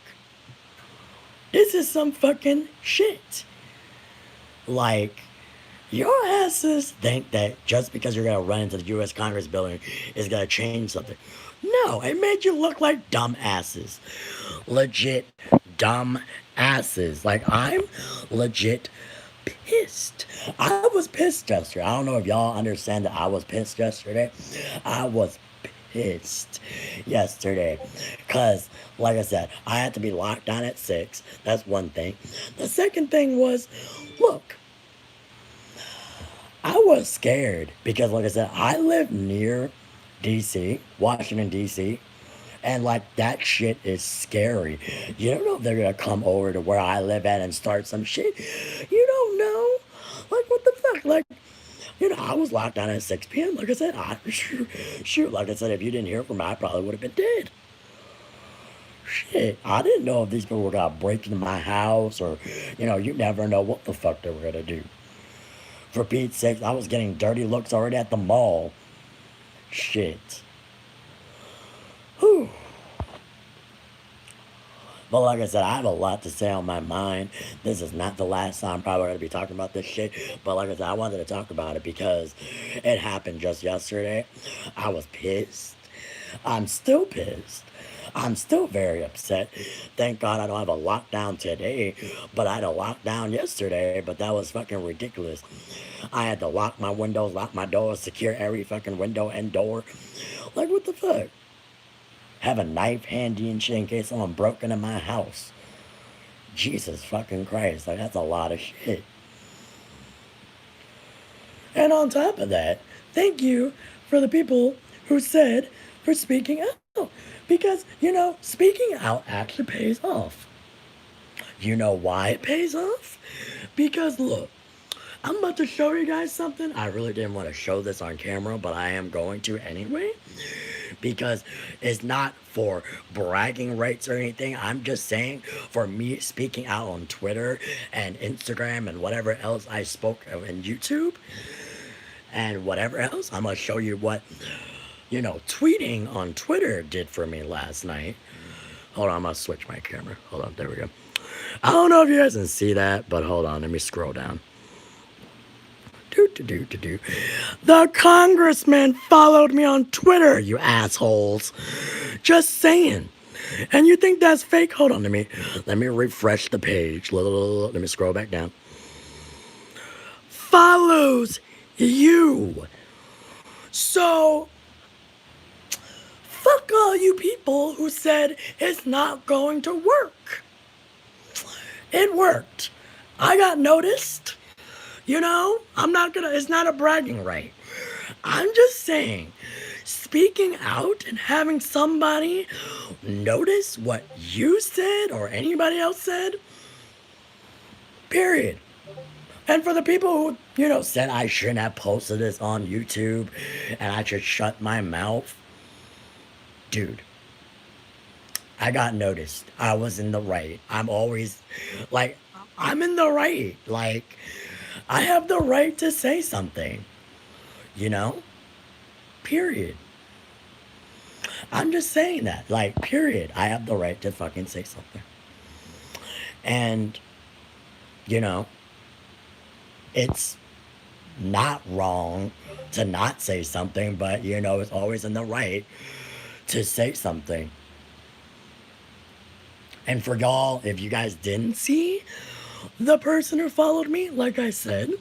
This is some fucking shit. Like, your asses think that just because you're gonna run into the U.S. Congress building is gonna change something. No, it made you look like dumb asses. Legit dumb asses. Like, I'm legit pissed. I was pissed yesterday. I don't know if y'all understand that I was pissed yesterday. I was pissed yesterday. Because, like I said, I had to be locked down at 6. That's one thing. The second thing was, look, I was scared because, like I said, I live near DC, Washington, DC. And like, that shit is scary. You don't know if they're gonna come over to where I live at and start some shit. You don't know. Like, what the fuck? Like, I was locked down at 6 p.m. Like I said, shoot, like I said, if you didn't hear from me, I probably would have been dead. Shit, I didn't know if these people were gonna break into my house, or, you never know what the fuck they were gonna do. For Pete's sake, I was getting dirty looks already at the mall. Shit. Whew. But like I said, I have a lot to say on my mind. This is not the last time I'm probably going to be talking about this shit. But like I said, I wanted to talk about it because it happened just yesterday. I was pissed. I'm still pissed. I'm still very upset. Thank God I don't have a lockdown today, but I had a lockdown yesterday, but that was fucking ridiculous. I had to lock my windows, lock my doors, secure every fucking window and door. Like, what the fuck? Have a knife handy and shit in case someone broke into my house. Jesus fucking Christ, like, that's a lot of shit. And on top of that, thank you for the people who said for speaking out. Because, speaking out actually pays off. You know why it pays off? Because look, I'm about to show you guys something. I really didn't want to show this on camera, but I am going to anyway. Because it's not for bragging rights or anything. I'm just saying for me speaking out on Twitter and Instagram and whatever else I spoke of in YouTube and whatever else. I'm going to show you what, tweeting on Twitter did for me last night. Hold on, I'm going to switch my camera. Hold on, there we go. I don't know if you guys can see that, but hold on, let me scroll down. The congressman followed me on Twitter, you assholes. Just saying. And you think that's fake? Hold on, let me refresh the page. Let me scroll back down. Follows you. So, fuck all you people who said it's not going to work. It worked. I got noticed. It's not a bragging right. I'm just saying, speaking out and having somebody notice what you said or anybody else said, period. And for the people who, said I shouldn't have posted this on YouTube and I should shut my mouth, dude, I got noticed. I was in the right. I'm always, I'm in the right. I have the right to say something, period. I'm just saying that, period. I have the right to fucking say something. And, it's not wrong to not say something, but, it's always in the right to say something. And for y'all, if you guys didn't see the person who followed me, like I said,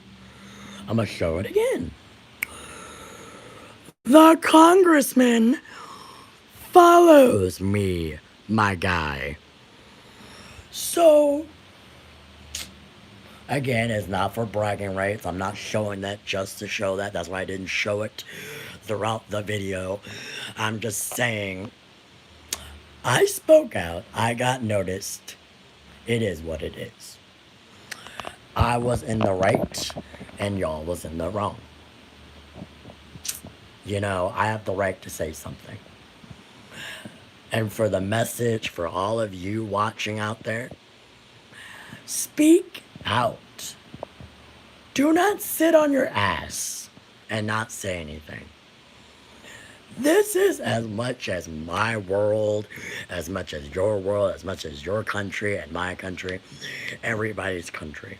I'm going to show it again. The congressman follows me, my guy. So, again, it's not for bragging rights. I'm not showing that just to show that. That's why I didn't show it throughout the video. I'm just saying, I spoke out. I got noticed. It is what it is. I was in the right, and y'all was in the wrong. I have the right to say something. And for the message, for all of you watching out there, speak out. Do not sit on your ass and not say anything. This is as much as my world, as much as your world, as much as your country and my country, everybody's country.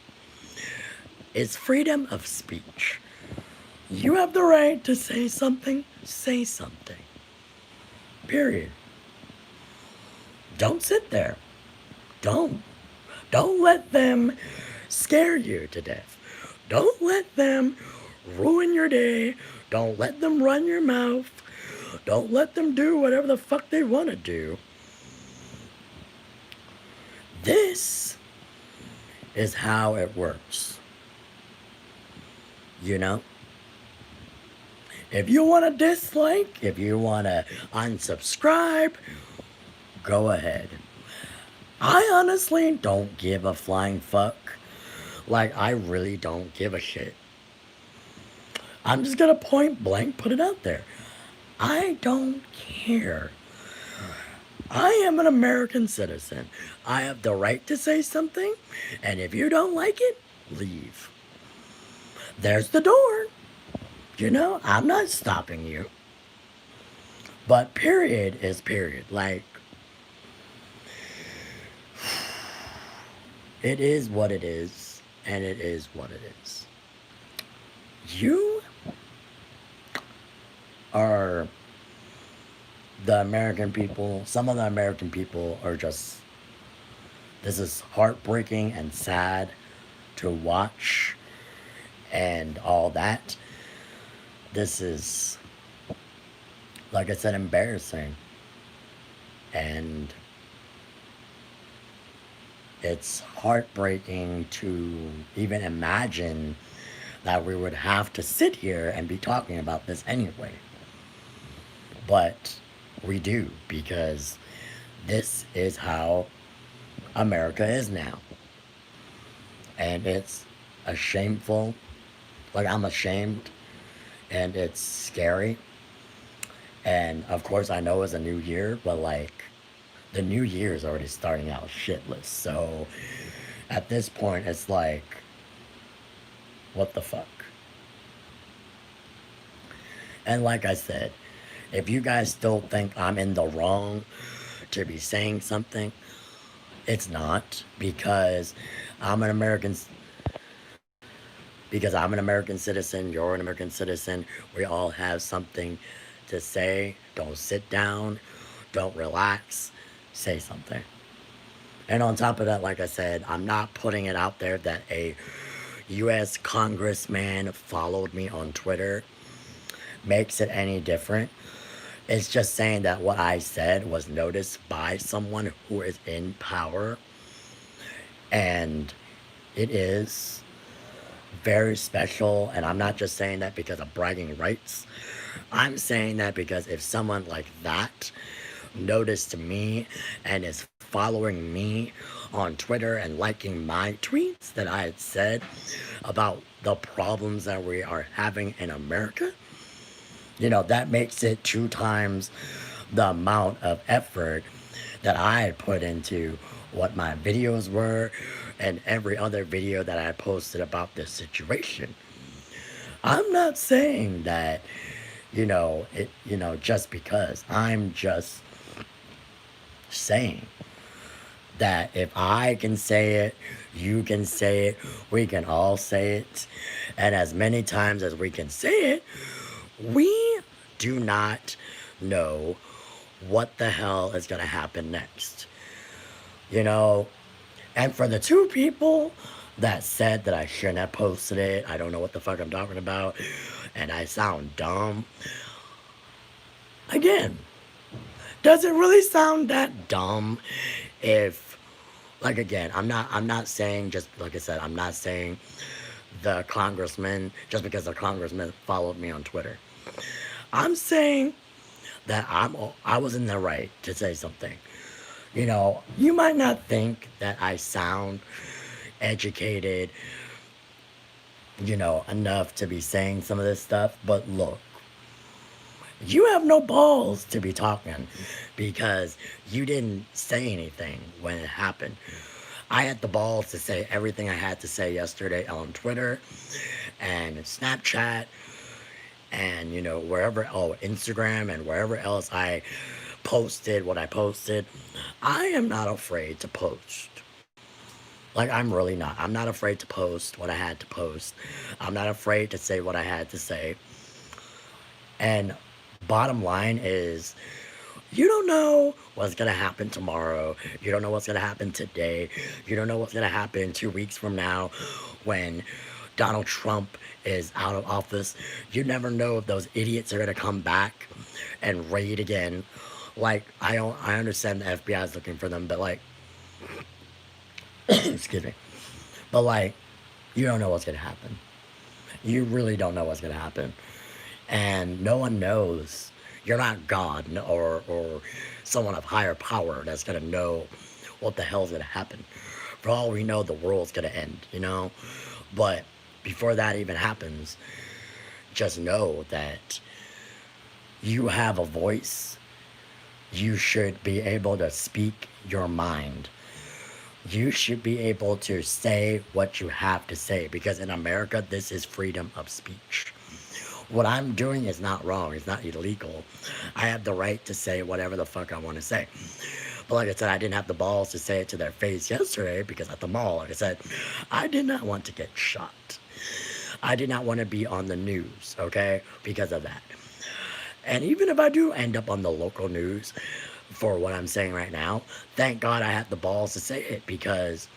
It's freedom of speech. You have the right to say something, say something. Period. Don't sit there. Don't let them scare you to death. Don't let them ruin your day. Don't let them run your mouth. Don't let them do whatever the fuck they want to do. This is how it works. If you want to dislike, if you want to unsubscribe, go ahead. I honestly don't give a flying fuck. I really don't give a shit. I'm just gonna point blank put it out there. I don't care. I am an American citizen. I have the right to say something, and if you don't like it, leave. There's the door. I'm not stopping you. But period is period. It is what it is, and it is what it is. You are the American people, some of the American people are just, this is heartbreaking and sad to watch and all that. This is, like I said, embarrassing. And it's heartbreaking to even imagine that we would have to sit here and be talking about this anyway. But we do, because this is how America is now. And it's a shameful, like, I'm ashamed, and it's scary. And of course, I know it's a new year, but like, the new year is already starting out shitless. So at this point, it's like, what the fuck? And like I said, if you guys still think I'm in the wrong to be saying something, it's not, because I'm an American, because I'm an American citizen, you're an American citizen. We all have something to say. Don't sit down, don't relax, say something. And on top of that, like I said, I'm not putting it out there that a US congressman followed me on Twitter makes it any different. It's just saying that what I said was noticed by someone who is in power. And it is very special. And I'm not just saying that because of bragging rights. I'm saying that because if someone like that noticed me and is following me on Twitter and liking my tweets that I had said about the problems that we are having in America, you know, that makes it 2 times the amount of effort that I had put into what my videos were and every other video that I posted about this situation. I'm not saying that, just because. I'm just saying that if I can say it, you can say it, we can all say it. And as many times as we can say it, we do not know what the hell is going to happen next. And for the 2 people that said that I shouldn't have posted it, I don't know what the fuck I'm talking about, and I sound dumb. Again, does it really sound that dumb if, like, again, I'm not saying, just like I said, I'm not saying the congressman, just because the congressman followed me on Twitter. I'm saying that I was in the right to say something. You might not think that I sound educated, enough to be saying some of this stuff, but look, you have no balls to be talking because you didn't say anything when it happened. I had the balls to say everything I had to say yesterday on Twitter and Snapchat and, Instagram and wherever else I posted what I posted. I am not afraid to post. Like, I'm really not. I'm not afraid to post what I had to post. I'm not afraid to say what I had to say. And bottom line is, you don't know what's going to happen tomorrow. You don't know what's going to happen today. You don't know what's going to happen 2 weeks from now when Donald Trump is out of office. You never know if those idiots are going to come back and raid again. Like, I understand the FBI is looking for them, but like, excuse me. But like, you don't know what's going to happen. You really don't know what's going to happen. And no one knows. You're not God or someone of higher power that's going to know what the hell's going to happen. For all we know, the world's going to end, But before that even happens, just know that you have a voice. You should be able to speak your mind. You should be able to say what you have to say, because in America, this is freedom of speech. What I'm doing is not wrong. It's not illegal. I have the right to say whatever the fuck I want to say. But like I said, I didn't have the balls to say it to their face yesterday because at the mall, like I said, I did not want to get shot. I did not want to be on the news, okay, because of that. And even if I do end up on the local news for what I'm saying right now, thank God I had the balls to say it because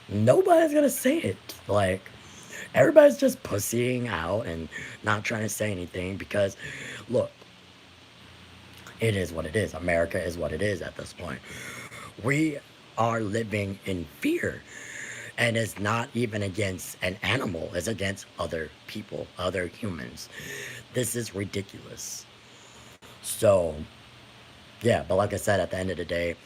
nobody's gonna say it. Like, everybody's just pussying out and not trying to say anything because, look, it is what it is. America is what it is at this point. We are living in fear. And it's not even against an animal, it's against other people, other humans. This is ridiculous. So, yeah, but like I said, at the end of the day,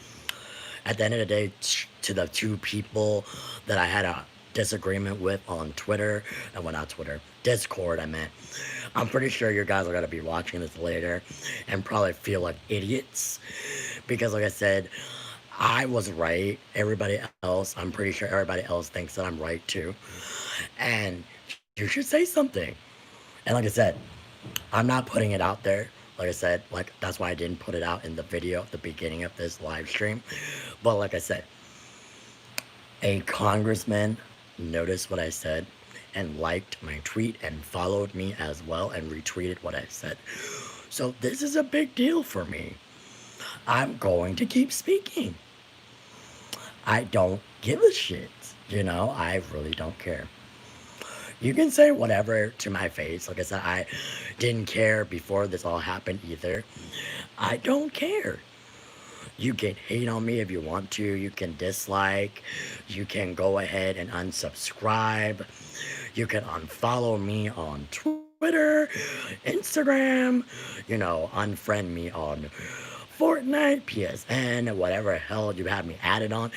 to the two people that I had a disagreement with on Twitter, and well, not Twitter, Discord, I meant. I'm pretty sure you guys are going to be watching this later and probably feel like idiots because, like I said, I was right. Everybody else, I'm pretty sure everybody else thinks that I'm right too. And you should say something. And like I said, I'm not putting it out there. Like I said, like that's why I didn't put it out in the video at the beginning of this live stream. But like I said, a congressman noticed what I said and liked my tweet and followed me as well and retweeted what I said. So this is a big deal for me. I'm going to keep speaking. I don't give a shit. I really don't care. You can say whatever to my face. Like I said, I didn't care before this all happened either. I don't care. You can hate on me if you want to. You can dislike. You can go ahead and unsubscribe. You can unfollow me on Twitter, Instagram, unfriend me on Fortnite, PSN, whatever hell you have me added on.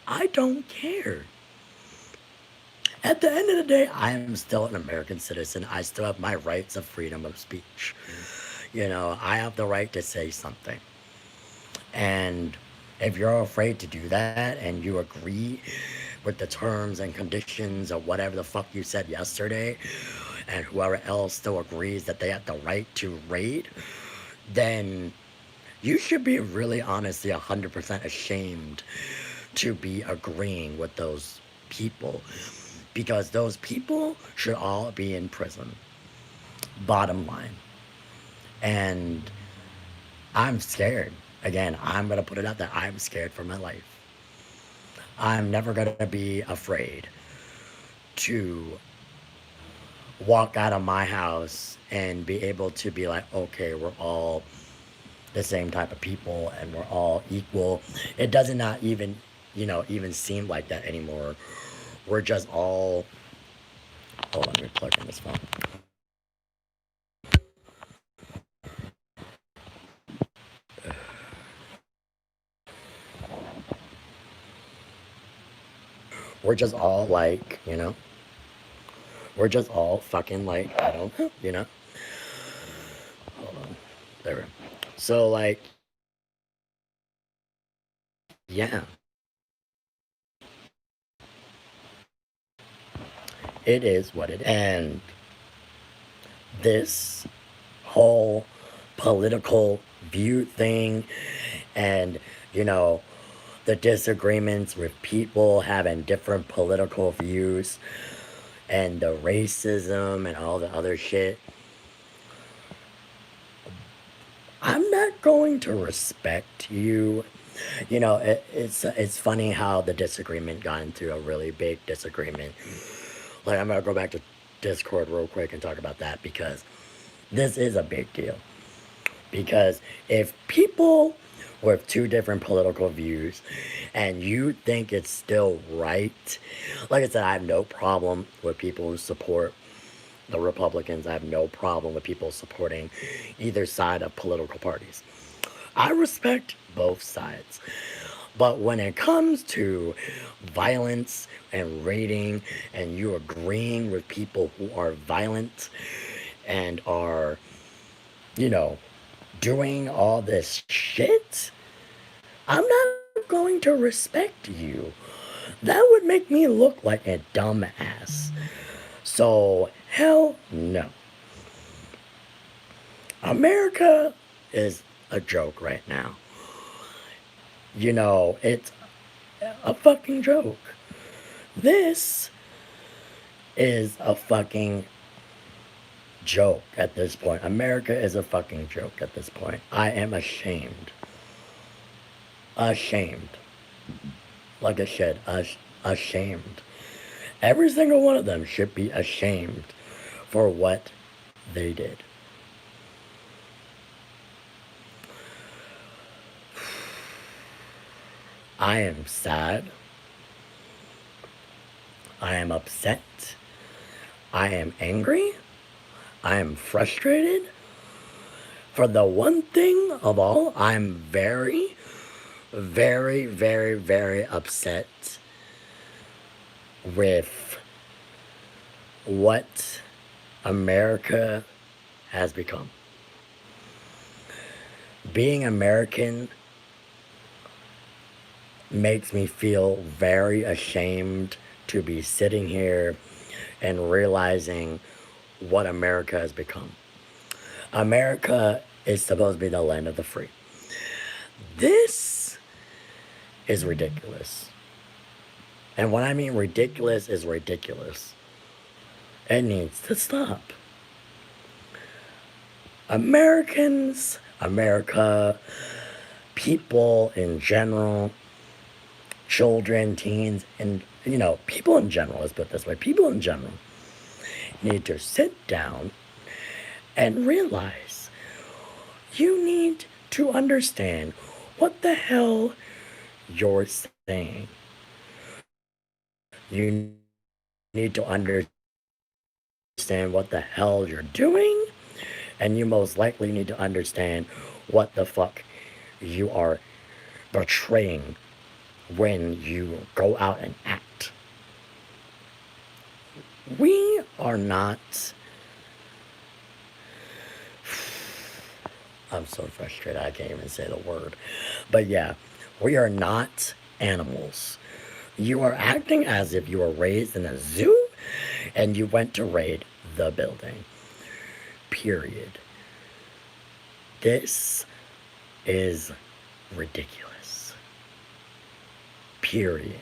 I don't care. At the end of the day, I am still an American citizen. I still have my rights of freedom of speech. I have the right to say something. And if you're afraid to do that and you agree with the terms and conditions of whatever the fuck you said yesterday, and whoever else still agrees that they have the right to raid, then you should be really honestly 100% ashamed to be agreeing with those people because those people should all be in prison. Bottom line. And I'm scared. Again, I'm going to put it out there. I'm scared for my life. I'm never going to be afraid to walk out of my house and be able to be like, okay, we're all the same type of people and we're all equal. It does not even, even seem like that anymore. We're just all, hold on, let me plug in this phone. We're just all like, we're just all fucking like, I don't know, Hold on. There we go. So, like, yeah. It is what it is. And this whole political view thing and, the disagreements with people having different political views and the racism and all the other shit. I'm not going to respect you. It's funny how the disagreement got into a really big disagreement. Like, I'm gonna go back to Discord real quick and talk about that because this is a big deal. Because if people with two different political views and you think it's still right, like I said, I have no problem with people who support the Republicans. I have no problem with people supporting either side of political parties. I respect both sides. But when it comes to violence and raiding and you agreeing with people who are violent and are, doing all this shit, I'm not going to respect you. That would make me look like a dumbass. So, hell no. America is a joke right now. It's a fucking joke. This is a fucking joke at this point. America is a fucking joke at this point. I am ashamed. Ashamed. Like I said, ashamed. Every single one of them should be ashamed for what they did. I am sad. I am upset. I am angry. I am frustrated. For the one thing of all, I'm very, very, very, very upset with what America has become. Being American makes me feel very ashamed to be sitting here and realizing what America has become. America is supposed to be the land of the free. This is ridiculous. And what I mean ridiculous is ridiculous. It needs to stop. Americans, America, people in general, children, teens, and people in general, let's put it this way, people in general need to sit down and realize you need to understand what the hell you're saying. You need to understand what the hell you're doing, and you most likely need to understand what the fuck you are portraying when you go out and act. We are not... I'm so frustrated, I can't even say the word. But yeah, we are not animals. You are acting as if you were raised in a zoo and you went to raid the building. Period. This is ridiculous. Period.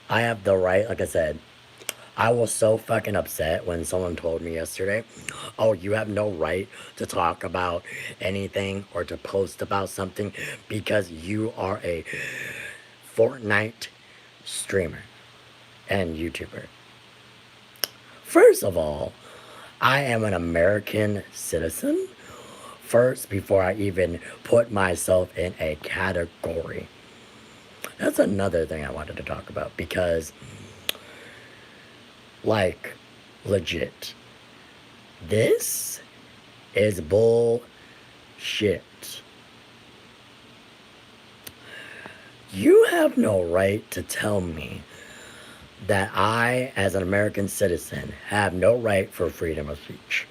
I have the right, like I said, I was so fucking upset when someone told me yesterday, oh, you have no right to talk about anything or to post about something because you are a Fortnite streamer and YouTuber. First of all, I am an American citizen first before I even put myself in a category. That's another thing I wanted to talk about because, like, legit, this is bullshit. You have no right to tell me that I, as an American citizen, have no right for freedom of speech.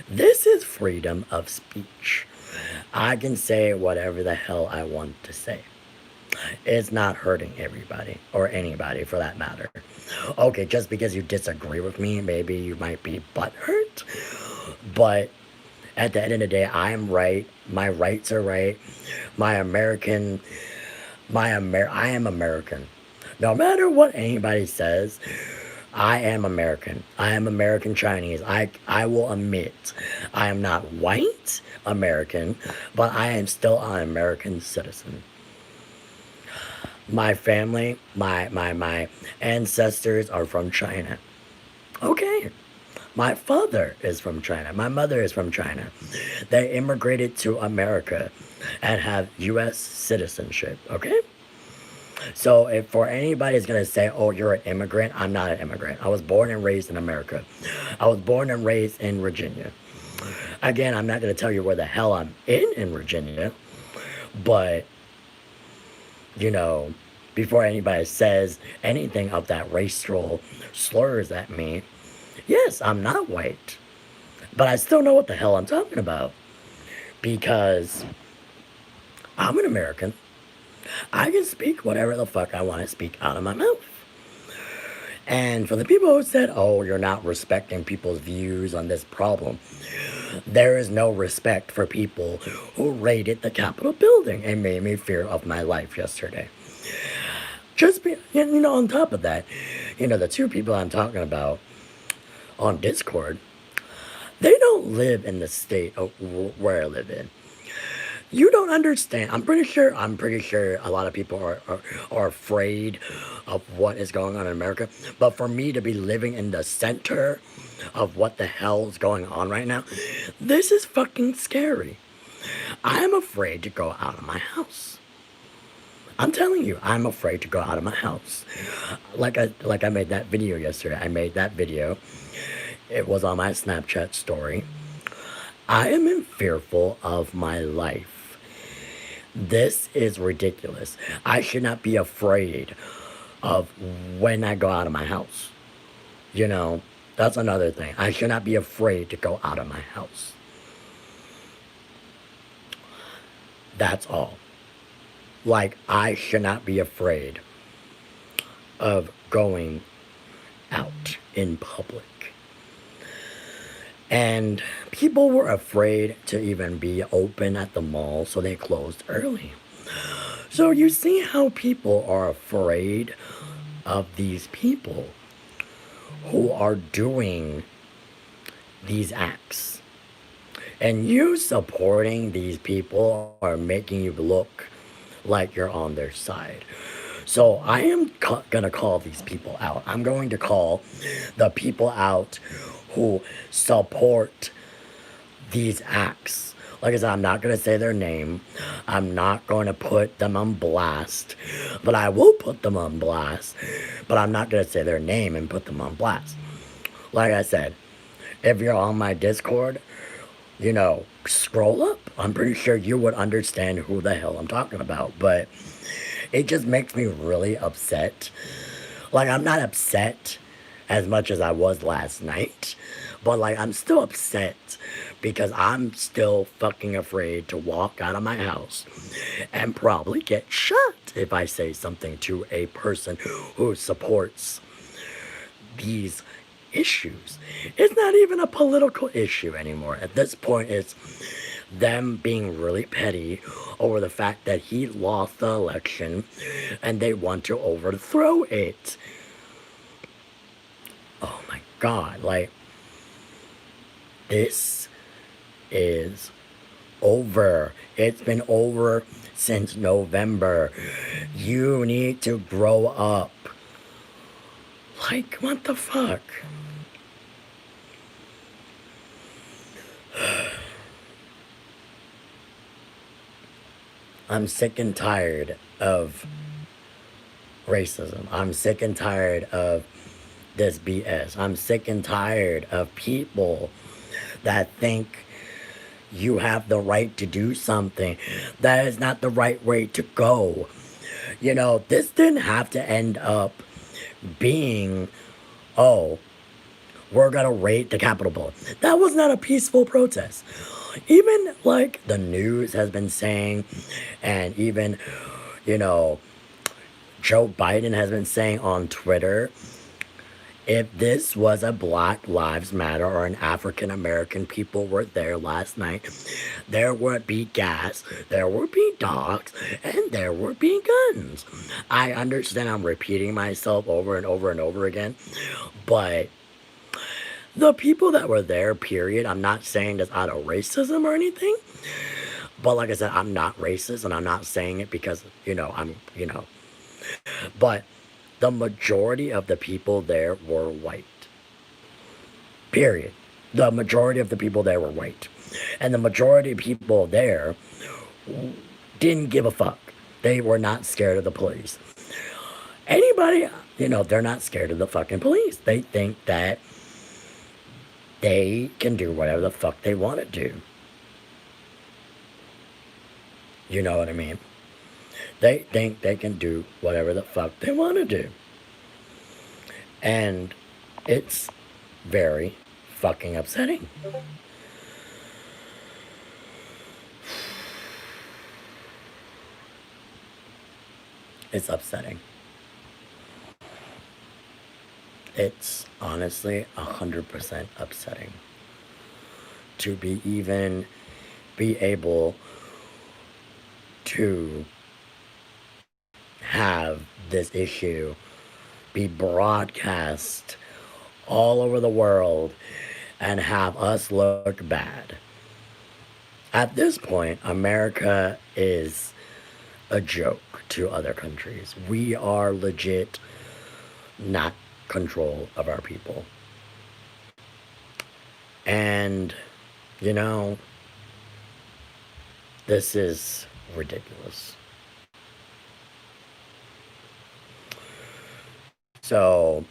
This is freedom of speech. I can say whatever the hell I want to say. It's not hurting everybody, or anybody for that matter. Okay, just because you disagree with me, maybe you might be butthurt, but at the end of the day, I am right. My rights are right. I am American. No matter what anybody says, I am American. I am American Chinese. I will admit I am not white American, but I am still an American citizen. My family, my ancestors are from China. Okay. My father is from China. My mother is from China. They immigrated to America and have U.S. citizenship. Okay? So if for anybody's going to say, oh, you're an immigrant, I'm not an immigrant. I was born and raised in America. I was born and raised in Virginia. Again, I'm not going to tell you where the hell I'm in Virginia. But, before anybody says anything of that racial slurs at me, yes, I'm not white. But I still know what the hell I'm talking about. Because I'm an American. I can speak whatever the fuck I want to speak out of my mouth. And for the people who said, oh, you're not respecting people's views on this problem, there is no respect for people who raided the Capitol building and made me fear of my life yesterday. Just on top of that, the two people I'm talking about on Discord, they don't live in the state of where I live in. You don't understand. I'm pretty sure a lot of people are afraid of what is going on in America. But for me to be living in the center of what the hell is going on right now, this is fucking scary. I'm afraid to go out of my house. I'm telling you, I'm afraid to go out of my house. Like I made that video yesterday. I made that video. It was on my Snapchat story. I am in fearful of my life. This is ridiculous. I should not be afraid of when I go out of my house. You know, that's another thing. I should not be afraid to go out of my house. That's all. Like, I should not be afraid of going out in public. And people were afraid to even be open at the mall, so they closed early. So you see how people are afraid of these people who are doing these acts. And you supporting these people are making you look like you're on their side. So I am gonna call these people out. I'm going to call the people out who support these acts. Like I said, I'm not going to say their name. I'm not going to put them on blast. But I will put them on blast. But I'm not going to say their name and put them on blast. Like I said, if you're on my Discord, you know, scroll up. I'm pretty sure you would understand who the hell I'm talking about. But it just makes me really upset. Like, I'm not upset as much as I was last night. But, like, I'm still upset because I'm still fucking afraid to walk out of my house and probably get shot if I say something to a person who supports these issues. It's not even a political issue anymore. At this point, it's them being really petty over the fact that he lost the election and they want to overthrow it. Oh my God, like, this is over. It's been over since November. You need to grow up. Like, what the fuck? I'm sick and tired of racism. I'm sick and tired of this BS. I'm sick and tired of people that think you have the right to do something. That is not the right way to go. You know, this didn't have to end up being, oh, we're gonna raid the Capitol building. That was not a peaceful protest. Even like the news has been saying, and even, you know, Joe Biden has been saying on Twitter, if this was a Black Lives Matter or an African American people were there last night, there would be gas, there would be dogs, and there would be guns. I understand I'm repeating myself over and over and over again, but the people that were there, period, I'm not saying this out of racism or anything, but like I said, I'm not racist, and I'm not saying it because, but the majority of the people there were white. Period. The majority of the people there were white. And the majority of people there didn't give a fuck. They were not scared of the police. Anybody, they're not scared of the fucking police. They think that they can do whatever the fuck they want to do. You know what I mean? They think they can do whatever the fuck they want to do. And it's very fucking upsetting. It's upsetting. It's honestly 100% upsetting to be able to have this issue be broadcast all over the world and have us look bad. At this point, America is a joke to other countries. We are legit not control of our people. And, you know, this is ridiculous. So,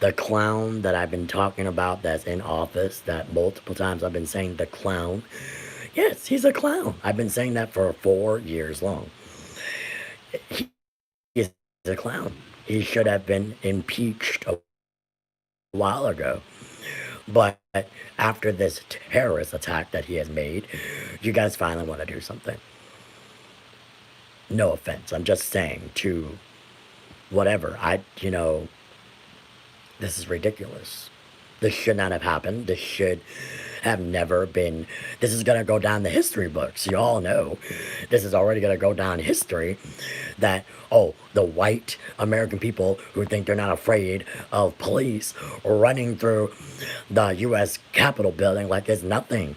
the clown that I've been talking about that's in office, that multiple times I've been saying the clown, yes, he's a clown. I've been saying that for 4 years long. He is a clown. He should have been impeached a while ago. But after this terrorist attack that he has made, you guys finally want to do something. No offense. I'm just saying to whatever. This is ridiculous. This should not have happened. This should have never been. This is going to go down the history books. You all know this is already going to go down history that, oh, the white American people who think they're not afraid of police running through the U.S. Capitol building like it's nothing.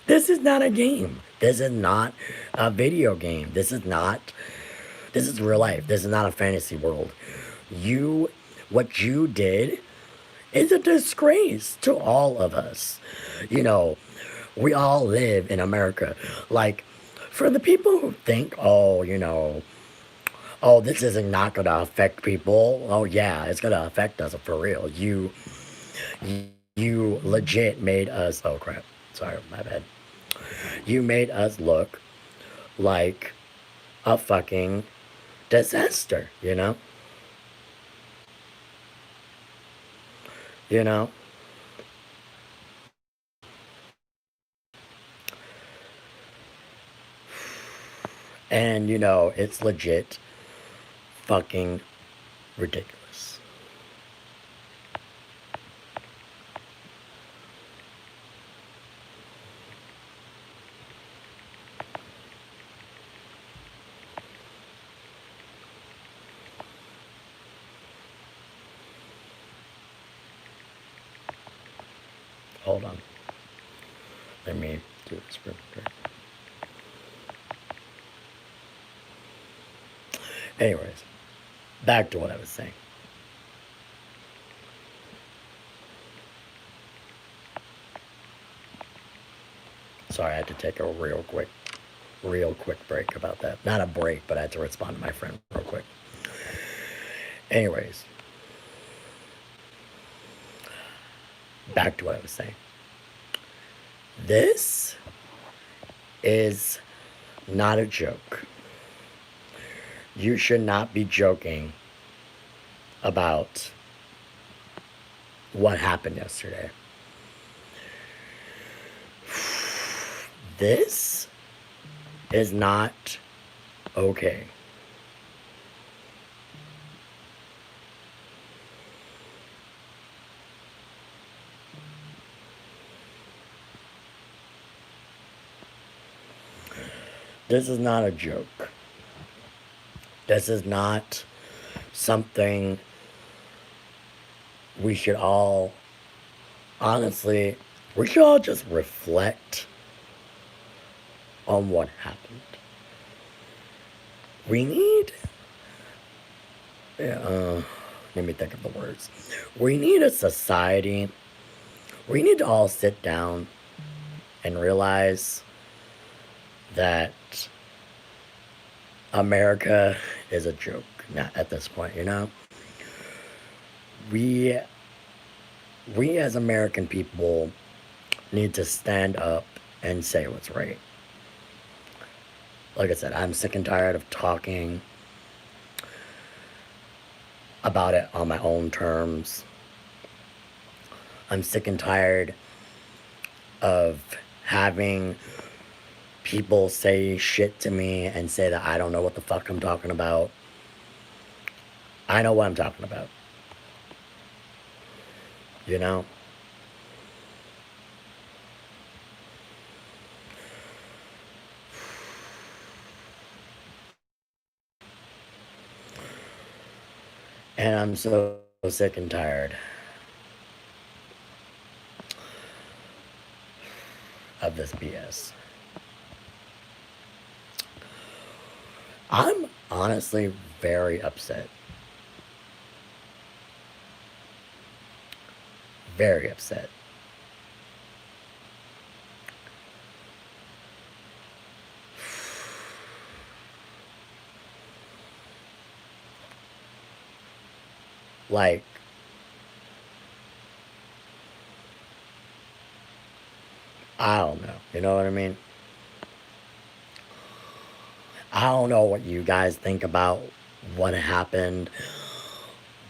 This is not a game. This is not a video game. This is real life. This is not a fantasy world. What you did is a disgrace to all of us. We all live in America. Like, for the people who think, oh, this isn't not going to affect people. Oh, yeah, it's going to affect us for real. You legit made us, oh crap, sorry, my bad. You made us look like a fucking disaster, you know? You know? And, it's legit fucking ridiculous. Hold on. Let me do this real quick. Anyways, back to what I was saying. Sorry, I had to take a real quick break about that. Not a break, but I had to respond to my friend real quick. Anyways, back to what I was saying. This is not a joke. You should not be joking about what happened yesterday. This is not okay. This is not a joke. This is not something we should all, honestly, we should all just reflect on what happened. We need, let me think of the words. We need a society, we need to all sit down and realize that America is a joke now at this point, We as American people need to stand up and say what's right. Like I said, I'm sick and tired of talking about it on my own terms. I'm sick and tired of having people say shit to me and say that I don't know what the fuck I'm talking about. I know what I'm talking about. And I'm so sick and tired of this BS. I'm honestly very upset. Very upset. Like, I don't know. You know what I mean? I don't know what you guys think about what happened,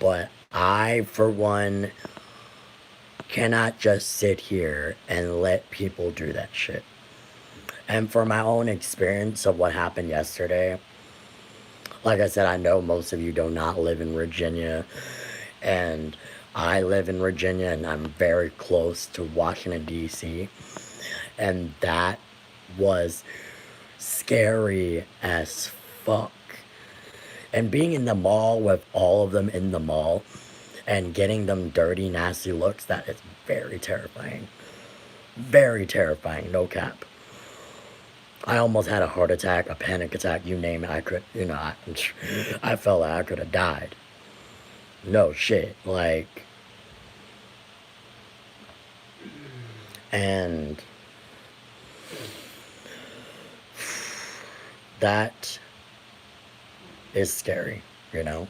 but I, for one, cannot just sit here and let people do that shit. And for my own experience of what happened yesterday, like I said, I know most of you do not live in Virginia, and I live in Virginia, and I'm very close to Washington, D.C., and that was scary as fuck. And being in the mall with all of them in the mall and getting them dirty, nasty looks, that is very terrifying. Very terrifying, no cap. I almost had a heart attack, a panic attack, you name it. I could, I felt like I could have died. No shit. Like, and that is scary, you know?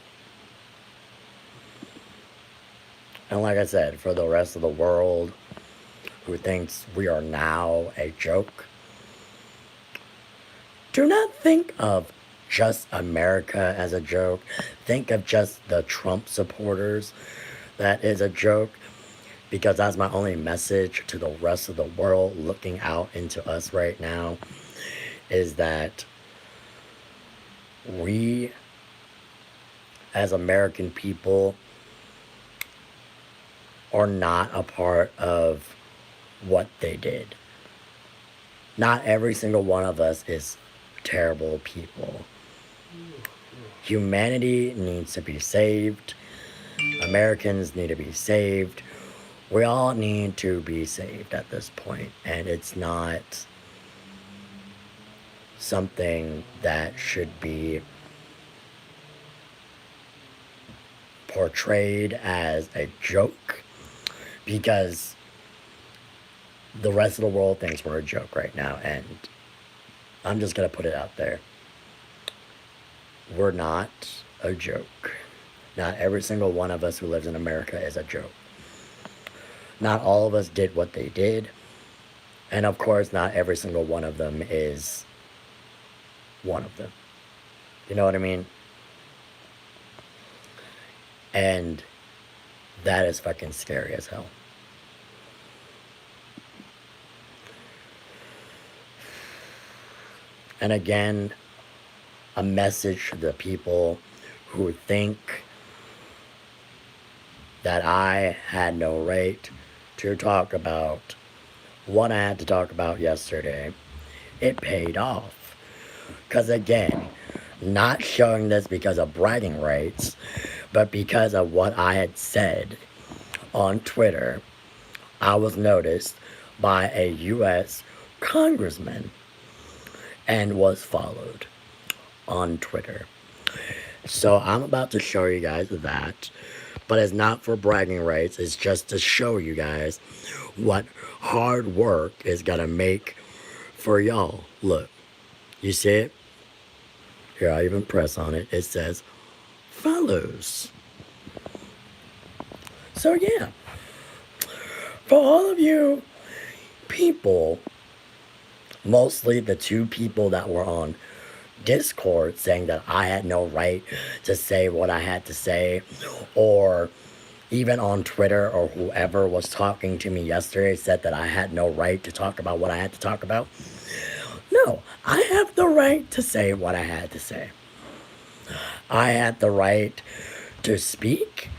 And like I said, for the rest of the world who thinks we are now a joke, do not think of just America as a joke. Think of just the Trump supporters. That is a joke. Because that's my only message to the rest of the world looking out into us right now, is that we, as American people, are not a part of what they did. Not every single one of us is terrible people. Humanity needs to be saved. Americans need to be saved. We all need to be saved at this point, and it's not something that should be portrayed as a joke, because the rest of the world thinks we're a joke right now, and I'm just gonna put it out there. We're not a joke. Not every single one of us who lives in America is a joke. Not all of us did what they did. And of course, not every single one of them is one of them. You know what I mean? And that is fucking scary as hell. And again, a message to the people who think that I had no right to talk about what I had to talk about yesterday. It paid off. Because again, not showing this because of bragging rights, but because of what I had said on Twitter, I was noticed by a U.S. congressman and was followed on Twitter. So I'm about to show you guys that. But it's not for bragging rights. It's just to show you guys what hard work is gonna make for y'all. Look, you see it? Here, I even press on it. It says follows. So yeah, for all of you people, mostly the two people that were on Discord saying that I had no right to say what I had to say, or even on Twitter or whoever was talking to me yesterday said that I had no right to talk about what I had to talk about. No, I have the right to say what I had to say. I had the right to speak.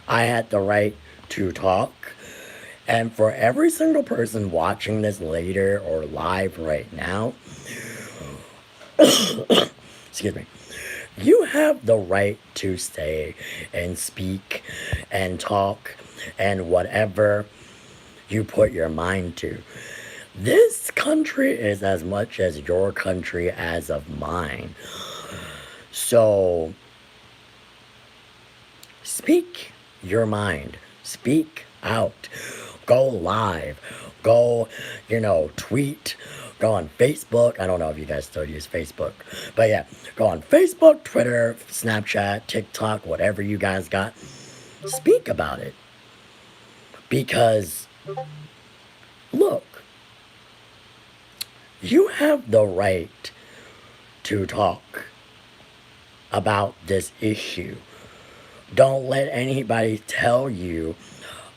I had the right to talk. And for every single person watching this later or live right now, excuse me, You have the right to say and speak and talk and whatever you put your mind to. This country is as much as your country as of mine. So speak your mind. Speak out. Go live. Go, tweet. Go on Facebook. I don't know if you guys still use Facebook. But yeah, go on Facebook, Twitter, Snapchat, TikTok, whatever you guys got. Speak about it. Because, look, you have the right to talk about this issue. Don't let anybody tell you,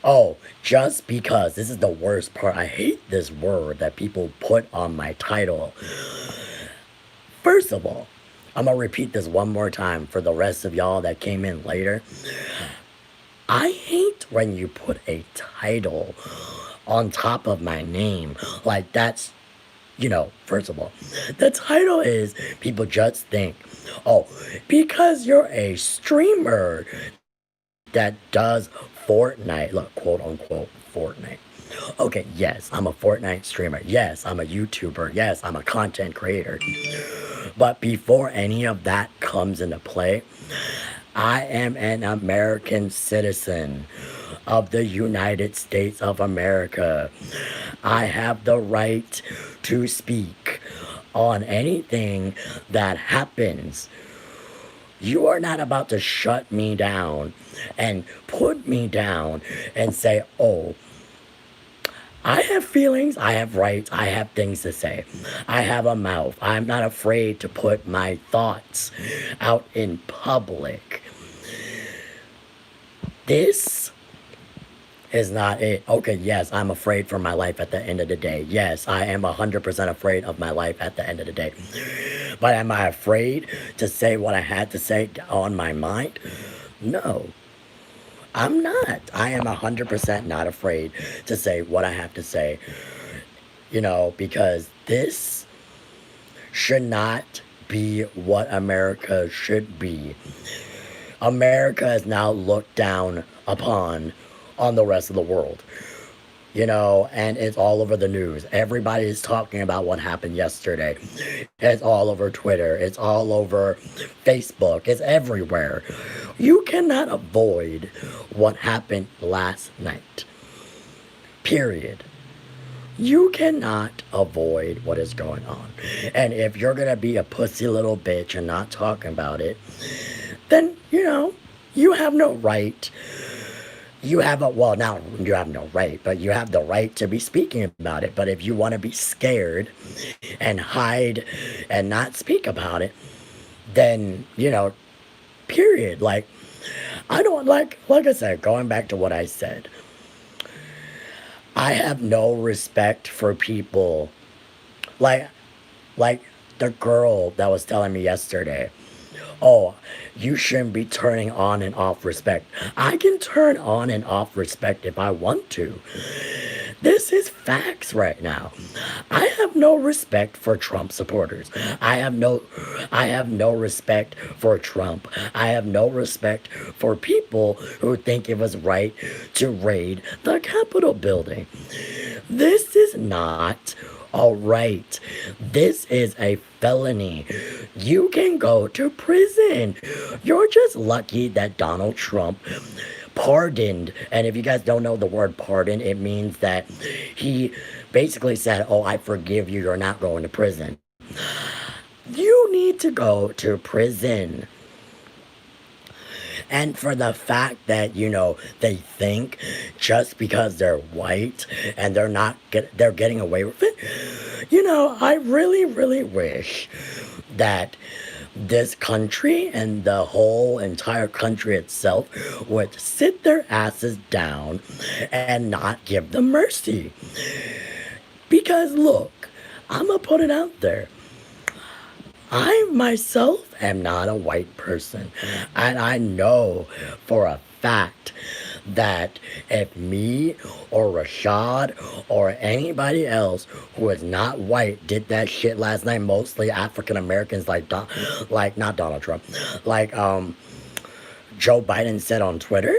oh, just because. This is the worst part. I hate this word that people put on my title. First of all, I'm going to repeat this one more time for the rest of y'all that came in later. I hate when you put a title on top of my name. Like, that's, first of all, the title is, people just think, oh, because you're a streamer that does Fortnite, look, quote unquote, Fortnite. Okay, yes, I'm a Fortnite streamer. Yes, I'm a YouTuber. Yes, I'm a content creator. But before any of that comes into play, I am an American citizen of the United States of America. I have the right to speak on anything that happens. You are not about to shut me down and put me down and say, oh, I have feelings, I have rights, I have things to say. I have a mouth. I'm not afraid to put my thoughts out in public. This is not it. Okay, yes, I'm afraid for my life at the end of the day. Yes, I am 100% afraid of my life at the end of the day. But am I afraid to say what I had to say on my mind? No, I'm not. I am 100% not afraid to say what I have to say. Because this should not be what America should be. America is now looked down upon on the rest of the world. And it's all over the news. Everybody is talking about what happened yesterday. It's all over Twitter. It's all over Facebook. It's everywhere. You cannot avoid what happened last night. Period. You cannot avoid what is going on. And if you're going to be a pussy little bitch and not talking about it, then, you have no right. You have you have no right, but you have the right to be speaking about it. But if you want to be scared and hide and not speak about it, then, period. Like, I don't like I said, going back to what I said, I have no respect for people like the girl that was telling me yesterday, oh, you shouldn't be turning on and off respect. I can turn on and off respect if I want to. This is facts right now. I have no respect for Trump supporters. I have no respect for Trump. I have no respect for people who think it was right to raid the Capitol building. This is not all right. This is a felony. You can go to prison. You're just lucky that Donald Trump pardoned. And if you guys don't know the word pardon, it means that he basically said, oh, I forgive you. You're not going to prison. You need to go to prison. And for the fact that, they think just because they're white and they're getting away with it, I really, really wish that this country and the whole entire country itself would sit their asses down and not give them mercy. Because look, I'm gonna put it out there. I myself am not a white person, and I know for a fact that if me or Rashad or anybody else who is not white did that shit last night, mostly African Americans like not Donald Trump, like Joe Biden said on Twitter,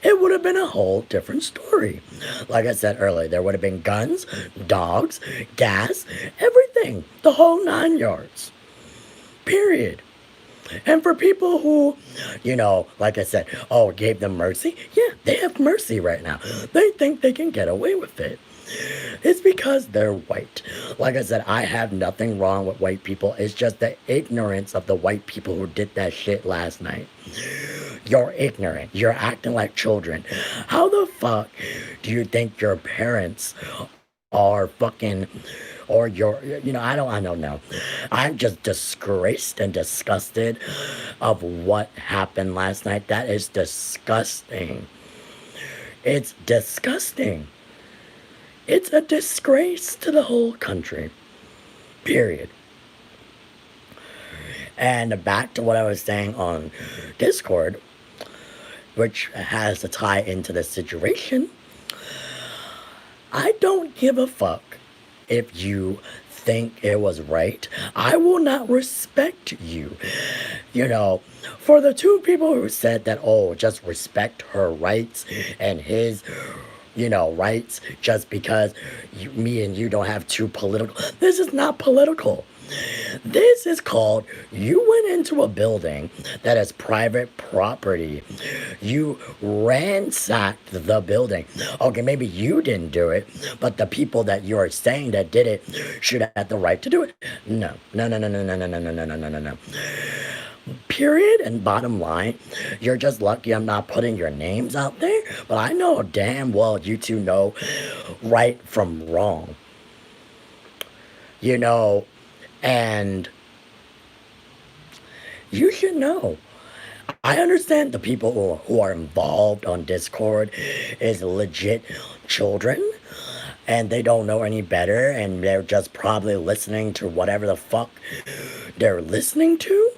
it would have been a whole different story. Like I said earlier, there would have been guns, dogs, gas, everything, the whole 9 yards. Period. And for people who, like I said, gave them mercy, yeah, they have mercy right now. They think they can get away with it. It's because they're white. Like I said, I have nothing wrong with white people. It's just the ignorance of the white people who did that shit last night. You're ignorant. You're acting like children. How the fuck do you think your parents are fucking, or I don't know. I'm just disgraced and disgusted of what happened last night. That is disgusting. It's disgusting. It's a disgrace to the whole country. Period. And back to what I was saying on Discord, which has to tie into the situation. I don't give a fuck if you think it was right. I will not respect you. For the two people who said that, just respect her rights and his rights just because me and you don't have two political. This is not political. This is called, you went into a building that is private property. You ransacked the building. Okay, maybe you didn't do it, but the people that you are saying that did it should have the right to do it. No. Period and bottom line, you're just lucky I'm not putting your names out there, but I know damn well you two know right from wrong. And you should know. I understand the people who are involved on Discord is legit children and they don't know any better and they're just probably listening to whatever the fuck they're listening to.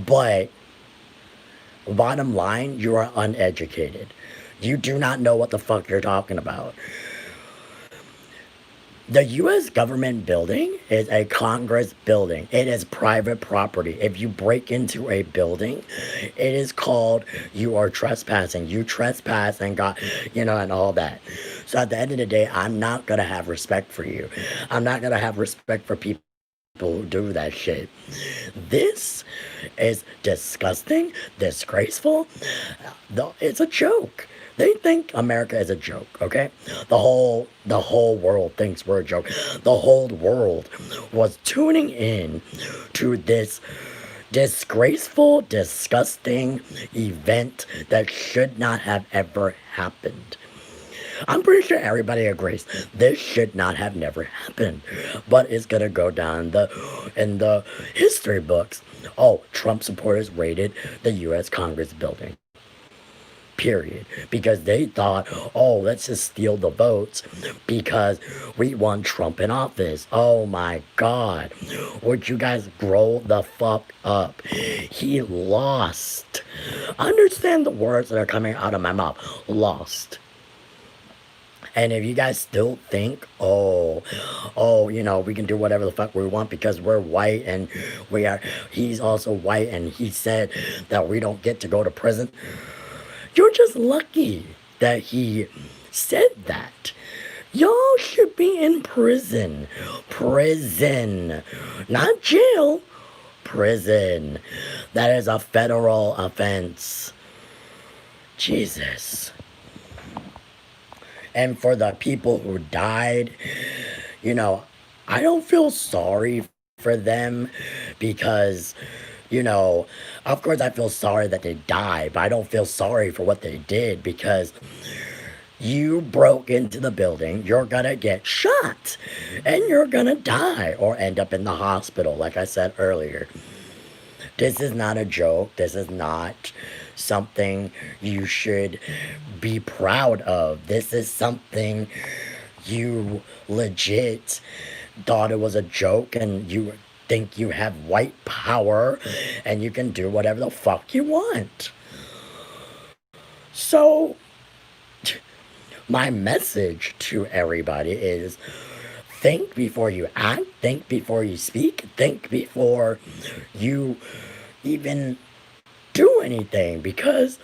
But bottom line, you are uneducated. You do not know what the fuck you're talking about. The U.S. government building is a Congress building. It is private property. If you break into a building, it is called you are trespassing. You trespass and and all that. So at the end of the day, I'm not going to have respect for you. I'm not going to have respect for people who do that shit. This is disgusting, disgraceful. It's a joke. They think America is a joke, okay? The whole world thinks we're a joke. The whole world was tuning in to this disgraceful, disgusting event that should not have ever happened. I'm pretty sure everybody agrees this should not have never happened, but it's gonna go down in the history books. Trump supporters raided the U.S. Congress building. Period. Because they thought, let's just steal the votes because we want Trump in office. Oh my God. Would you guys grow the fuck up? He lost. Understand the words that are coming out of my mouth. Lost. And if you guys still think, we can do whatever the fuck we want because we're white and he's also white and he said that we don't get to go to prison. You're just lucky that he said that. Y'all should be in prison. Prison. Not jail. Prison. That is a federal offense. Jesus. And for the people who died, I don't feel sorry for them because, of course I feel sorry that they died, but I don't feel sorry for what they did because you broke into the building, you're gonna get shot, and you're gonna die or end up in the hospital, like I said earlier. This is not a joke. This is not something you should be proud of. This is something you legit thought it was a joke and you think you have white power and you can do whatever the fuck you want. So, my message to everybody is think before you act, think before you speak, think before you even do anything, because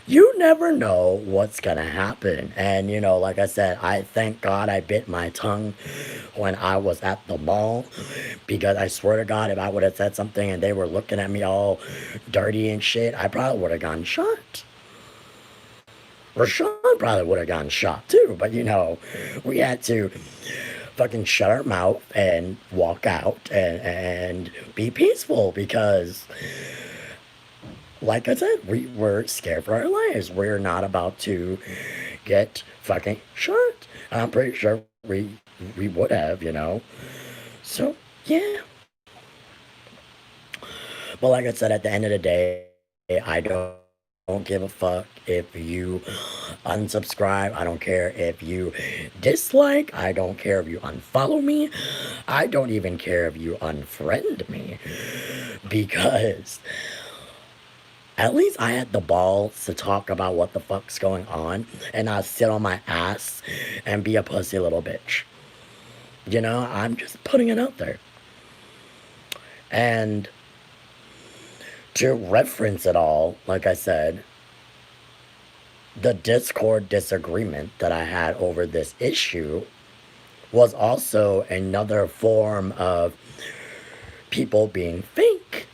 you never know what's gonna happen. And like I said, I thank God I bit my tongue when I was at the mall, because I swear to God, if I would have said something and they were looking at me all dirty and shit, I probably would have gotten shot. Rashawn probably would have gotten shot too, but we had to fucking shut our mouth and walk out and be peaceful, because like I said, we were scared for our lives. We're not about to get fucking shot. I'm pretty sure we would have. So yeah. But like I said, at the end of the day, I don't give a fuck if you unsubscribe. I don't care if you dislike. I don't care if you unfollow me. I don't even care if you unfriend me, because at least I had the balls to talk about what the fuck's going on and not sit on my ass and be a pussy little bitch. I'm just putting it out there. And to reference it all, like I said, the Discord disagreement that I had over this issue was also another form of people being fake.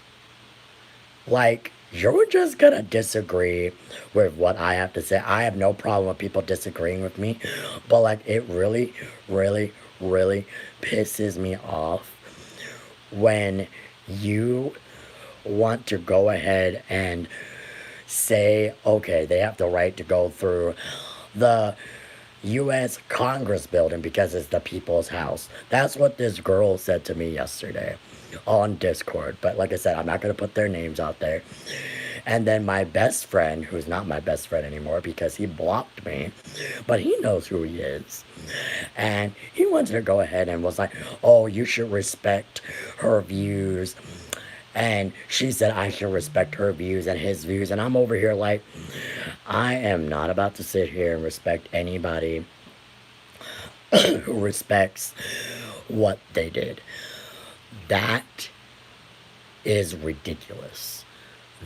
Like, you're just gonna disagree with what I have to say. I have no problem with people disagreeing with me, but like, it really, really, really pisses me off when you want to go ahead and say, okay, they have the right to go through the U.S. Congress building because it's the people's house. That's what this girl said to me yesterday on Discord. But like I said, I'm not going to put their names out there. And then my best friend, who's not my best friend anymore because he blocked me, but he knows who he is. And he wanted to go ahead and was like, oh, you should respect her views. And she said I should respect her views and his views. And I'm over here like, I am not about to sit here and respect anybody who respects what they did. That is ridiculous.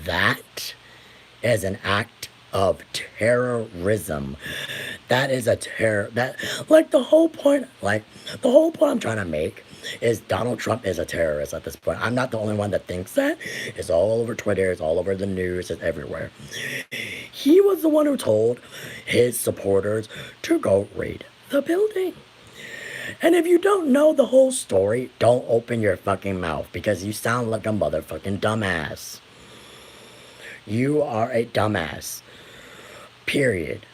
That is an act of terrorism. That is a terror. The whole point I'm trying to make is Donald Trump is a terrorist at this point. I'm not the only one that thinks that. It's all over Twitter, it's all over the news, it's everywhere. He was the one who told his supporters to go raid the building. And if you don't know the whole story, don't open your fucking mouth, because you sound like a motherfucking dumbass. You are a dumbass. Period.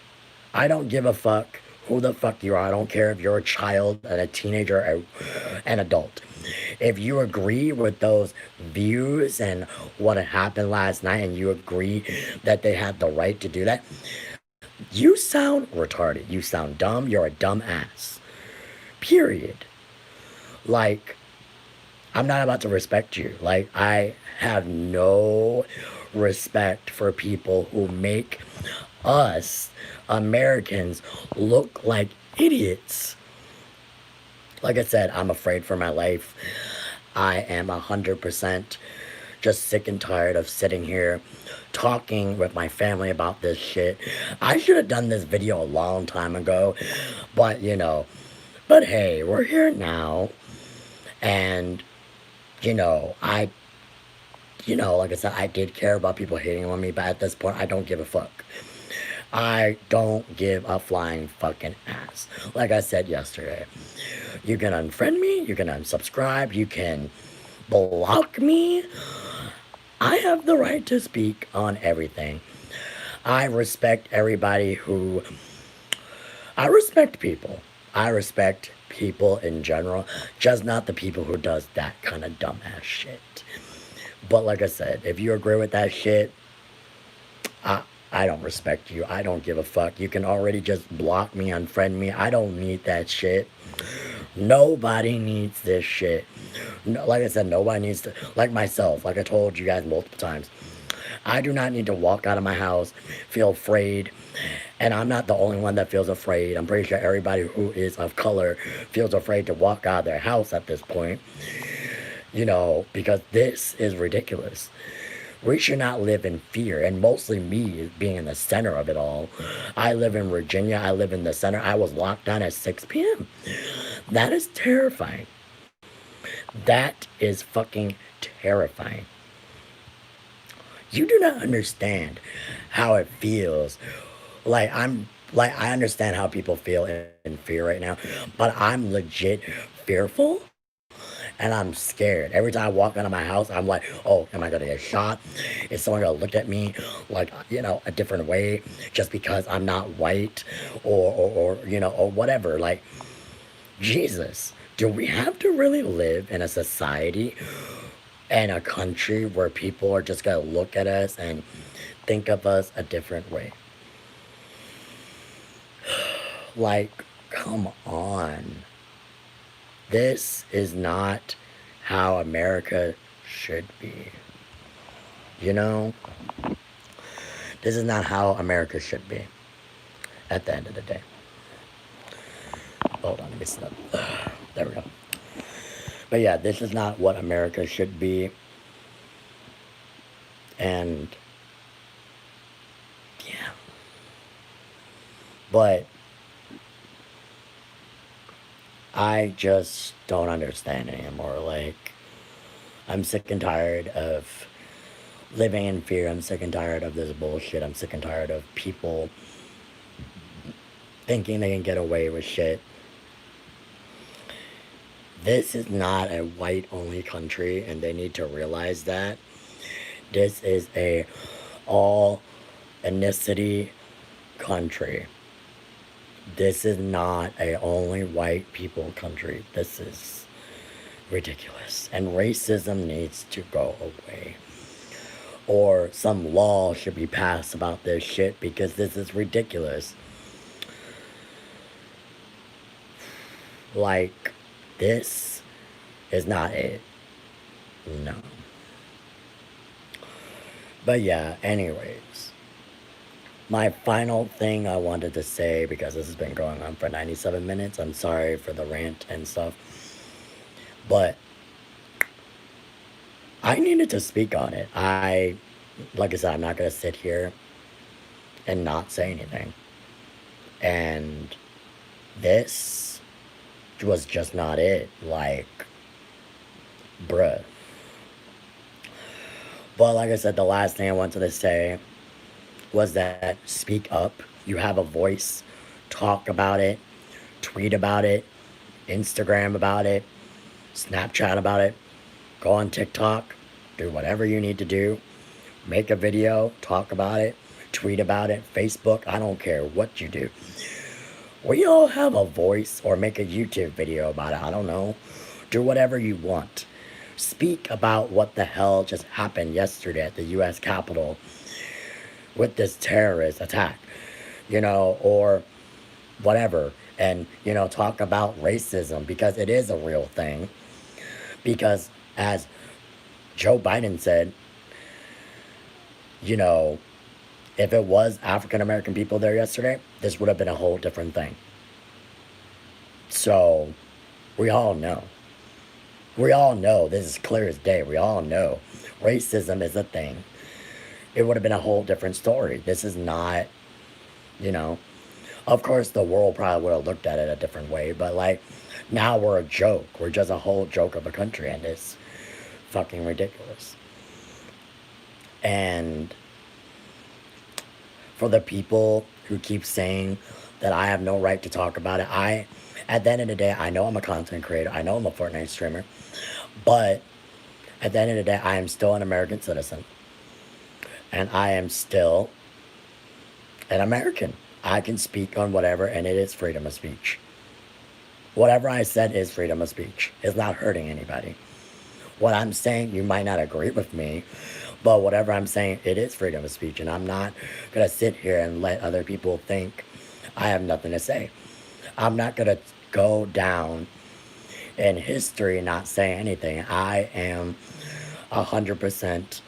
I don't give a fuck who the fuck you are. I don't care if you're a child, and a teenager, or an adult. If you agree with those views and what happened last night, and you agree that they had the right to do that, you sound retarded. You sound dumb. You're a dumbass. Period. Like, I'm not about to respect you. Like, I have no respect for people who make us Americans look like idiots. Like I said, I'm afraid for my life. I am 100% just sick and tired of sitting here talking with my family about this shit. I should have done this video a long time ago, but but hey, we're here now. And like I said, I did care about people hating on me, but at this point, I don't give a fuck. I don't give a flying fucking ass. Like I said yesterday, you can unfriend me, you can unsubscribe, you can block me. I have the right to speak on everything. I respect everybody who... I respect people. I respect people in general, just not the people who does that kind of dumbass shit. But like I said, if you agree with that shit, I don't respect you. I don't give a fuck. You can already just block me, unfriend me. I don't need that shit. Nobody needs this shit. No, like I said, nobody needs to... Like myself, like I told you guys multiple times, I do not need to walk out of my house, feel afraid. And I'm not the only one that feels afraid. I'm pretty sure everybody who is of color feels afraid to walk out of their house at this point, because this is ridiculous. We should not live in fear, and mostly me being in the center of it all. I live in Virginia. I live in the center. I was locked down at 6 p.m. That is terrifying. That is fucking terrifying. You do not understand how it feels. I understand how people feel in fear right now, but I'm legit fearful and I'm scared. Every time I walk out of my house, I'm like, oh, am I gonna get shot? Is someone gonna look at me like, a different way just because I'm not white or whatever? Like, Jesus, do we have to really live in a society and a country where people are just gonna look at us and think of us a different way? Like, come on. This is not how America should be. You know? This is not how America should be at the end of the day. Hold on, let me stop. There we go. But yeah, this is not what America should be. And yeah. But I just don't understand anymore. Like, I'm sick and tired of living in fear. I'm sick and tired of this bullshit. I'm sick and tired of people thinking they can get away with shit. This is not a white only country, and they need to realize that. This is a all ethnicity country. This is not a only white people country. This is ridiculous. And racism needs to go away. Or some law should be passed about this shit because this is ridiculous. Like, this is not it. No. But yeah, anyways. My final thing I wanted to say, because this has been going on for 97 minutes, I'm sorry for the rant and stuff, but I needed to speak on it. Like I said, I'm not going to sit here and not say anything. And this was just not it. Like, bruh. But like I said, the last thing I wanted to say was that speak up. You have a voice. Talk about it. Tweet about it. Instagram about it. Snapchat about it. Go on TikTok. Do whatever you need to do. Make a video. Talk about it. Tweet about it. Facebook. I don't care what you do. We all have a voice, or make a YouTube video about it. I don't know. Do whatever you want. Speak about what the hell just happened yesterday at the U.S. Capitol with this terrorist attack, or whatever. And, talk about racism, because it is a real thing. Because as Joe Biden said, if it was African American people there yesterday, this would have been a whole different thing. So, we all know. We all know. This is clear as day. We all know racism is a thing. It would have been a whole different story. This is not, of course the world probably would have looked at it a different way, but like, now we're a joke. We're just a whole joke of a country, and it's fucking ridiculous. And for the people who keep saying that I have no right to talk about it, at the end of the day, I know I'm a content creator. I know I'm a Fortnite streamer. But at the end of the day, I am still an American citizen. And I am still an American. I can speak on whatever, and it is freedom of speech. Whatever I said is freedom of speech. It's not hurting anybody. What I'm saying, you might not agree with me, but whatever I'm saying, it is freedom of speech. And I'm not going to sit here and let other people think I have nothing to say. I'm not going to go down in history not saying anything. I am 100%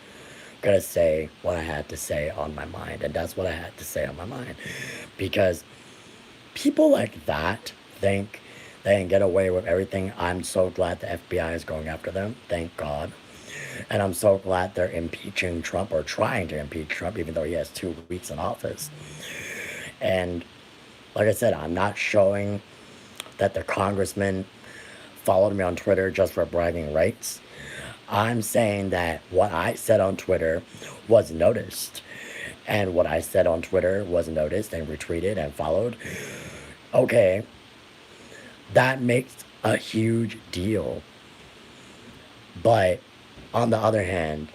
gonna say what I had to say on my mind, and that's what I had to say on my mind. Because people like that think they can get away with everything. I'm so glad the FBI is going after them. Thank God. And I'm so glad they're impeaching Trump or trying to impeach Trump, even though he has 2 weeks in office. And like I said, I'm not showing that the congressman followed me on Twitter just for bragging rights. I'm saying that what I said on Twitter was noticed. And what I said on Twitter was noticed and retweeted and followed. Okay, that makes a huge deal. But on the other hand,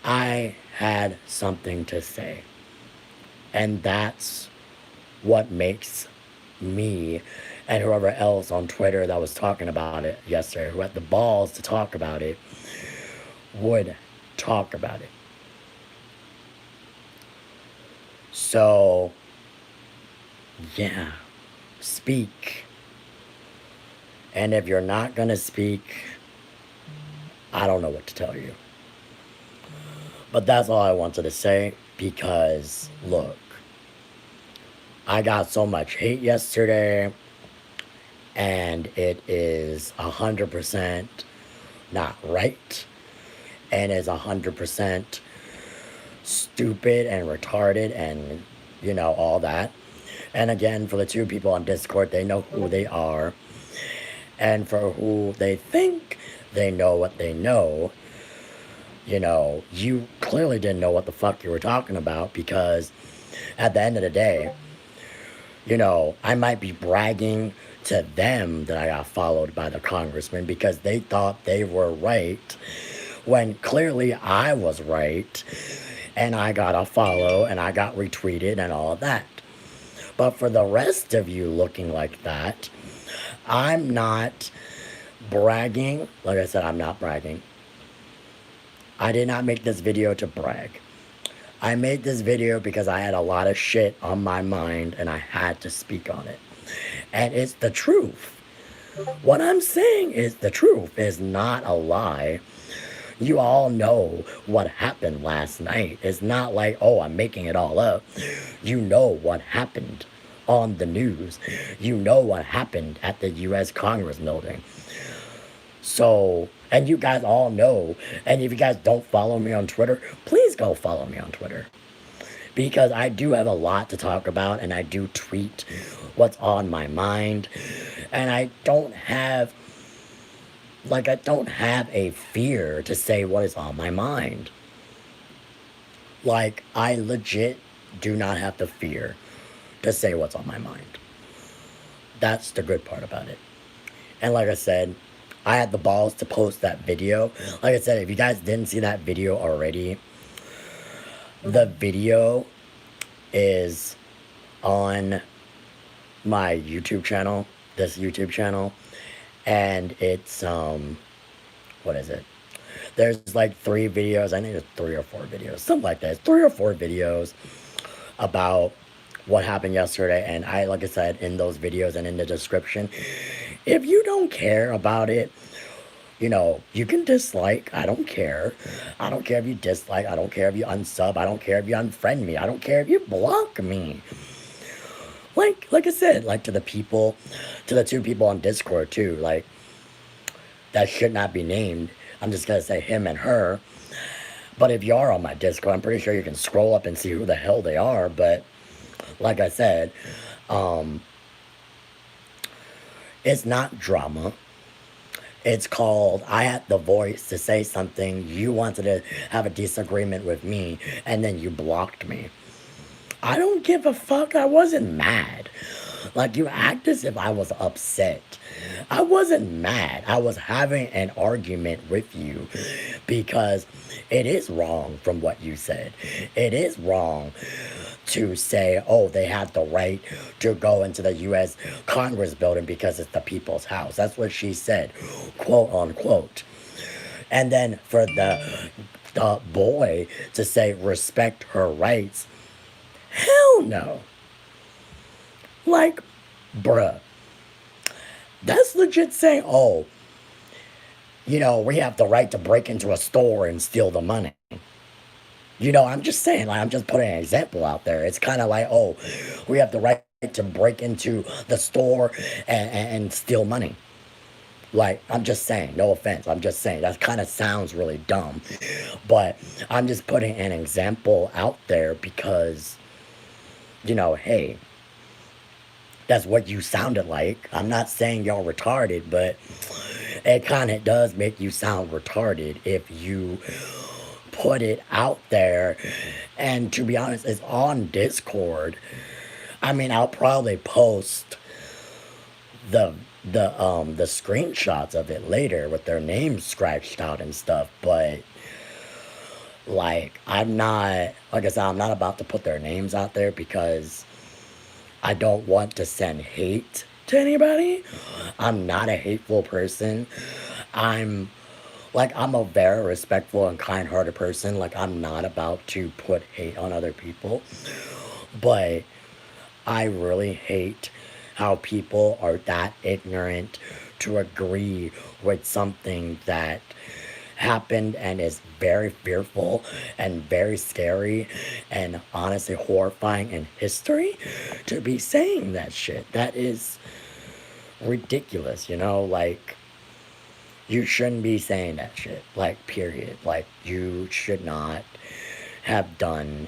I had something to say. And that's what makes me and whoever else on Twitter that was talking about it yesterday, who had the balls to talk about it, would talk about it. So, yeah, speak. And if you're not gonna speak, I don't know what to tell you. But that's all I wanted to say because, look, I got so much hate yesterday, and it is 100% not right, and is 100% stupid and retarded and, all that. And again, for the 2 people on Discord, they know who they are. And for who they think they know what they know, you clearly didn't know what the fuck you were talking about, because at the end of the day, I might be bragging to them that I got followed by the congressman because they thought they were right when clearly I was right, and I got a follow and I got retweeted and all of that. But for the rest of you looking like that, I'm not bragging. Like I said, I'm not bragging. I did not make this video to brag. I made this video because I had a lot of shit on my mind and I had to speak on it. And it's the truth. What I'm saying is the truth, is not a lie. You all know what happened last night. It's not like, oh, I'm making it all up. You know what happened on the news. You know what happened at the U.S. Congress building. So, and you guys all know, and if you guys don't follow me on Twitter, please go follow me on Twitter. Because I do have a lot to talk about, and I do tweet what's on my mind. And I don't have a fear to say what is on my mind. Like, I legit do not have the fear to say what's on my mind. That's the good part about it. And like I said, I had the balls to post that video. Like I said, if you guys didn't see that video already, the video is on my YouTube channel, this YouTube channel, and it's, what is it? There's like 3 videos, I think it's 3 or 4 videos, something like that. It's 3 or 4 videos about what happened yesterday, and like I said, in those videos and in the description, if you don't care about it, you can dislike. I don't care. I don't care if you dislike. I don't care if you unsub. I don't care if you unfriend me. I don't care if you block me. Like I said, like to the 2 people on Discord too, like, that should not be named. I'm just gonna say him and her. But if you are on my Discord, I'm pretty sure you can scroll up and see who the hell they are. But like I said, it's not drama. It's called, I had the voice to say something. You wanted to have a disagreement with me, and then you blocked me. I don't give a fuck. I wasn't mad. Like, you act as if I was upset. I wasn't mad. I was having an argument with you because it is wrong from what you said. It is wrong to say, oh, they had the right to go into the U.S. Congress building because it's the people's house. That's what she said, quote unquote. And then for the boy to say respect her rights, hell no. Like, bruh, that's legit saying, oh, we have the right to break into a store and steal the money. I'm just saying, like, I'm just putting an example out there. It's kind of like, oh, we have the right to break into the store and steal money. Like, I'm just saying, no offense. I'm just saying, that kind of sounds really dumb. But I'm just putting an example out there because, hey, that's what you sounded like. I'm not saying y'all retarded, but it kind of does make you sound retarded if you put it out there. And to be honest, it's on Discord. I mean, I'll probably post the the screenshots of it later with their names scratched out and stuff, but like I'm not, like I said, I'm not about to put their names out there because I don't want to send hate to anybody. I'm not a hateful person. I'm I'm a very respectful and kind-hearted person. Like, I'm not about to put hate on other people, but I really hate how people are that ignorant to agree with something that happened and is very fearful and very scary and honestly horrifying in history to be saying that shit. That is ridiculous, Like, you shouldn't be saying that shit. Like, period. Like, you should not have done,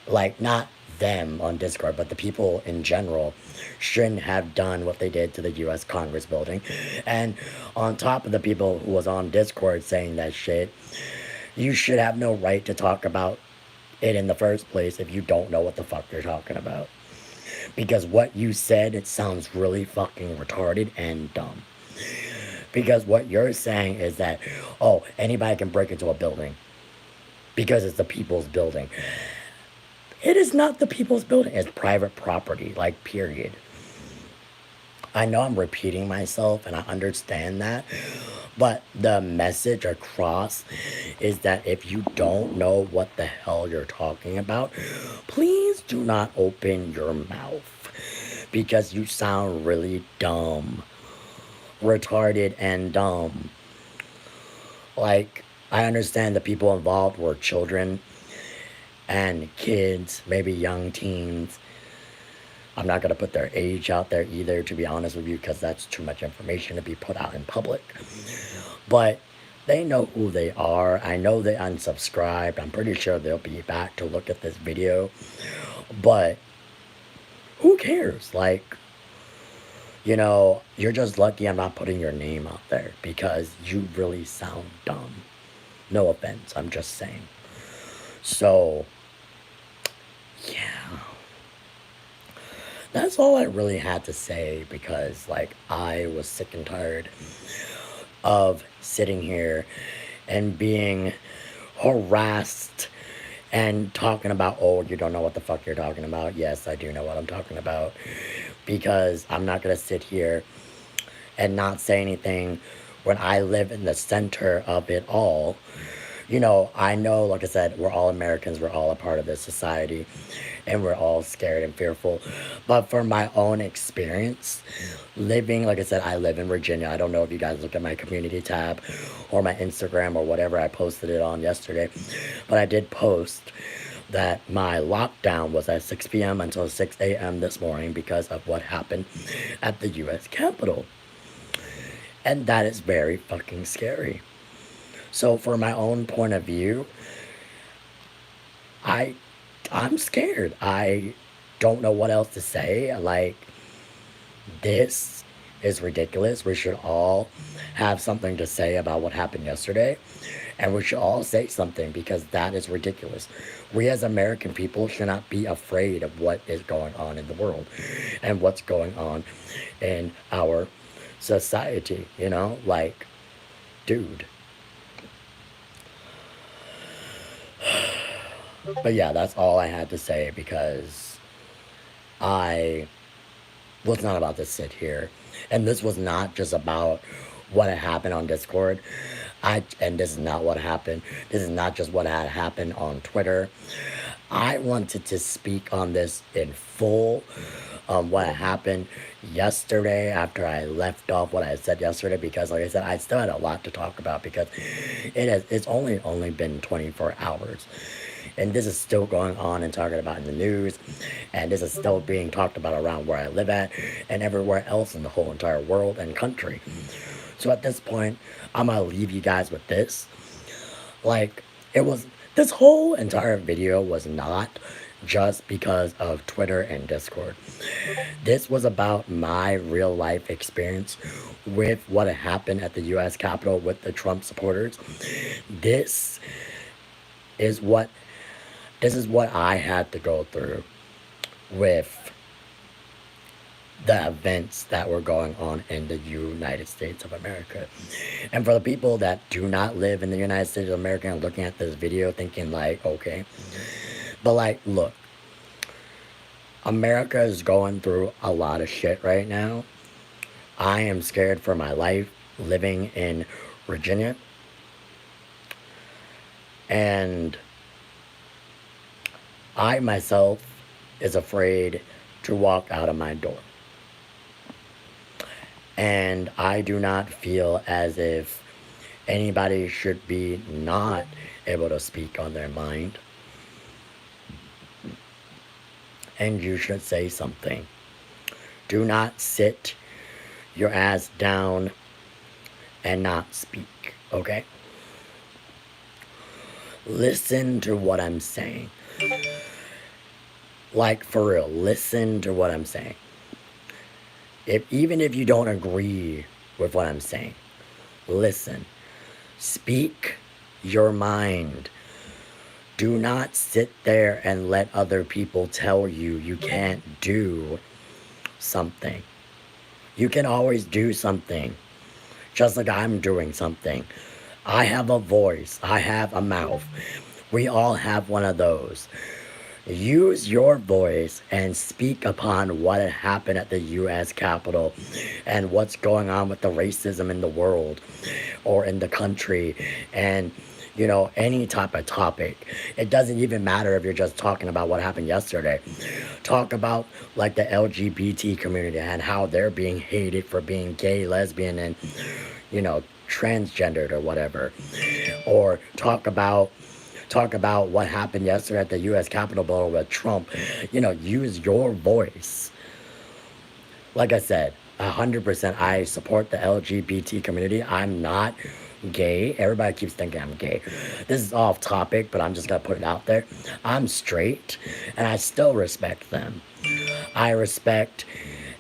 like, not them on Discord, but the people in general shouldn't have done what they did to the US Congress building. And on top of the people who was on Discord saying that shit, you should have no right to talk about it in the first place if you don't know what the fuck you're talking about. Because what you said, it sounds really fucking retarded and dumb. Because what you're saying is that, oh, anybody can break into a building because it's the people's building. It is not the people's building. It's private property, like, period. I know I'm repeating myself and I understand that, but the message across is that if you don't know what the hell you're talking about, please do not open your mouth because you sound really dumb, retarded, and dumb. Like, I understand the people involved were children and kids, maybe young teens. I'm not going to put their age out there either, to be honest with you, because that's too much information to be put out in public. But they know who they are. I know they unsubscribed. I'm pretty sure they'll be back to look at this video. But who cares? Like, you're just lucky I'm not putting your name out there because you really sound dumb. No offense, I'm just saying. So, yeah. That's all I really had to say because, like, I was sick and tired of sitting here and being harassed and talking about, oh, you don't know what the fuck you're talking about. Yes, I do know what I'm talking about because I'm not going to sit here and not say anything when I live in the center of it all. I know, like I said, we're all Americans, we're all a part of this society, and we're all scared and fearful. But from my own experience, living, like I said, I live in Virginia. I don't know if you guys look at my community tab or my Instagram or whatever I posted it on yesterday, but I did post that my lockdown was at 6 p.m. until 6 a.m. this morning because of what happened at the U.S. Capitol. And that is very fucking scary. So for my own point of view, I'm scared. I don't know what else to say. Like, this is ridiculous. We should all have something to say about what happened yesterday. And we should all say something because that is ridiculous. We as American people should not be afraid of what is going on in the world and what's going on in our society. Like, dude. But yeah, that's all I had to say because I was not about to sit here. And this was not just about what had happened on Discord. And this is not what happened. This is not just what had happened on Twitter. I wanted to speak on this in full what happened yesterday after I left off what I said yesterday, because like I said, I still had a lot to talk about, because it's only been 24 hours. And this is still going on and talking about in the news, and this is still being talked about around where I live at and everywhere else in the whole entire world and country. So at this point, I'm gonna leave you guys with this. Like, this whole entire video was not just because of Twitter and Discord. This was about my real life experience with what happened at the US Capitol with the Trump supporters. This is what this is what I had to go through with the events that were going on in the United States of America. And for the people that do not live in the United States of America and looking at this video thinking like, okay, but like, look, America is going through a lot of shit right now. I am scared for my life living in Virginia. And I myself is afraid to walk out of my door. And I do not feel as if anybody should be not able to speak on their mind. And you should say something. Do not sit your ass down and not speak, okay? Listen to what I'm saying. Like, for real, listen to what I'm saying. Even if you don't agree with what I'm saying, listen. Speak your mind. Do not sit there and let other people tell you you can't do something. You can always do something, just like I'm doing something. I have a voice. I have a mouth. We all have one of those. Use your voice and speak upon what had happened at the U.S. Capitol and what's going on with the racism in the world or in the country, and, you know, any type of topic. It doesn't even matter if you're just talking about what happened yesterday. Talk about, like, the LGBT community and how they're being hated for being gay, lesbian, and, you know, transgendered or whatever. Or talk about what happened yesterday at the U.S. Capitol building with Trump. You know, use your voice. Like I said, 100% I support the LGBT community. I'm not gay. Everybody keeps thinking I'm gay. This is off topic, but I'm just going to put it out there. I'm straight, and I still respect them. I respect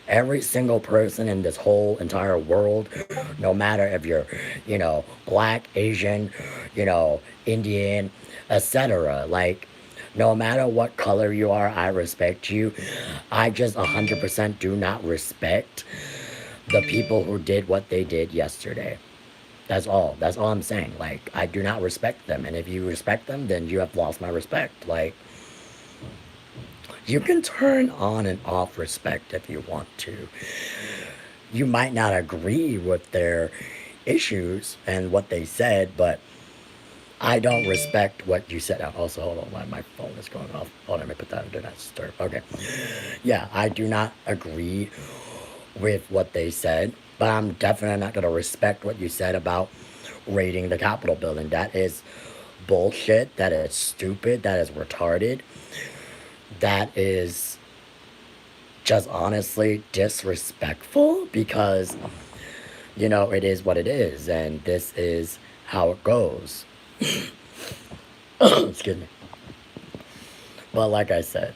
every single person in this whole entire world, no matter if you're, you know, black, Asian, you know, Indian, etc. Like, no matter what color you are, I respect you. I just 100% do not respect the people who did what they did yesterday. That's all. That's all I'm saying. Like, I do not respect them. And if you respect them, then you have lost my respect. Like, you can turn on and off respect if you want to. You might not agree with their issues and what they said, but I don't respect what you said. Also, hold on, my phone is going off. Hold on, let me put that in Do Not Disturb. Okay. Yeah, I do not agree with what they said, but I'm definitely not going to respect what you said about raiding the Capitol building. That is bullshit. That is stupid. That is retarded. That is just honestly disrespectful, because, you know, it is what it is, and this is how it goes. Excuse me. But like I said,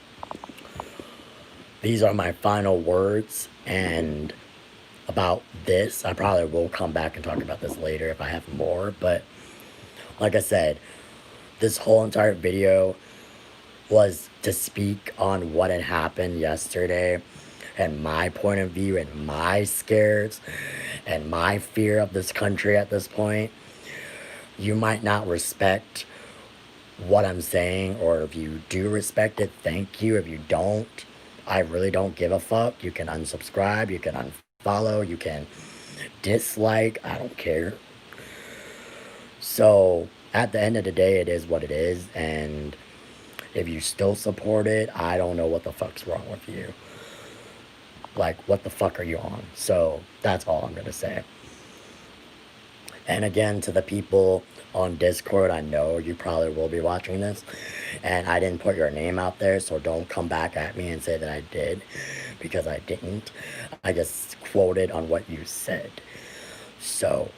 these are my final words, and about this, I probably will come back and talk about this later if I have more, but like I said, this whole entire video was to speak on what had happened yesterday and my point of view and my scares and my fear of this country at this point. You might not respect what I'm saying, or if you do respect it, thank you. If you don't, I really don't give a fuck. You can unsubscribe, you can unfollow, you can dislike, I don't care. So at the end of the day, it is what it is, and if you still support it, I don't know what the fuck's wrong with you. Like, what the fuck are you on? So that's all I'm gonna say. And again, to the people on Discord, I know you probably will be watching this, and I didn't put your name out there, so don't come back at me and say that I did, because I didn't. I just quoted on what you said. So,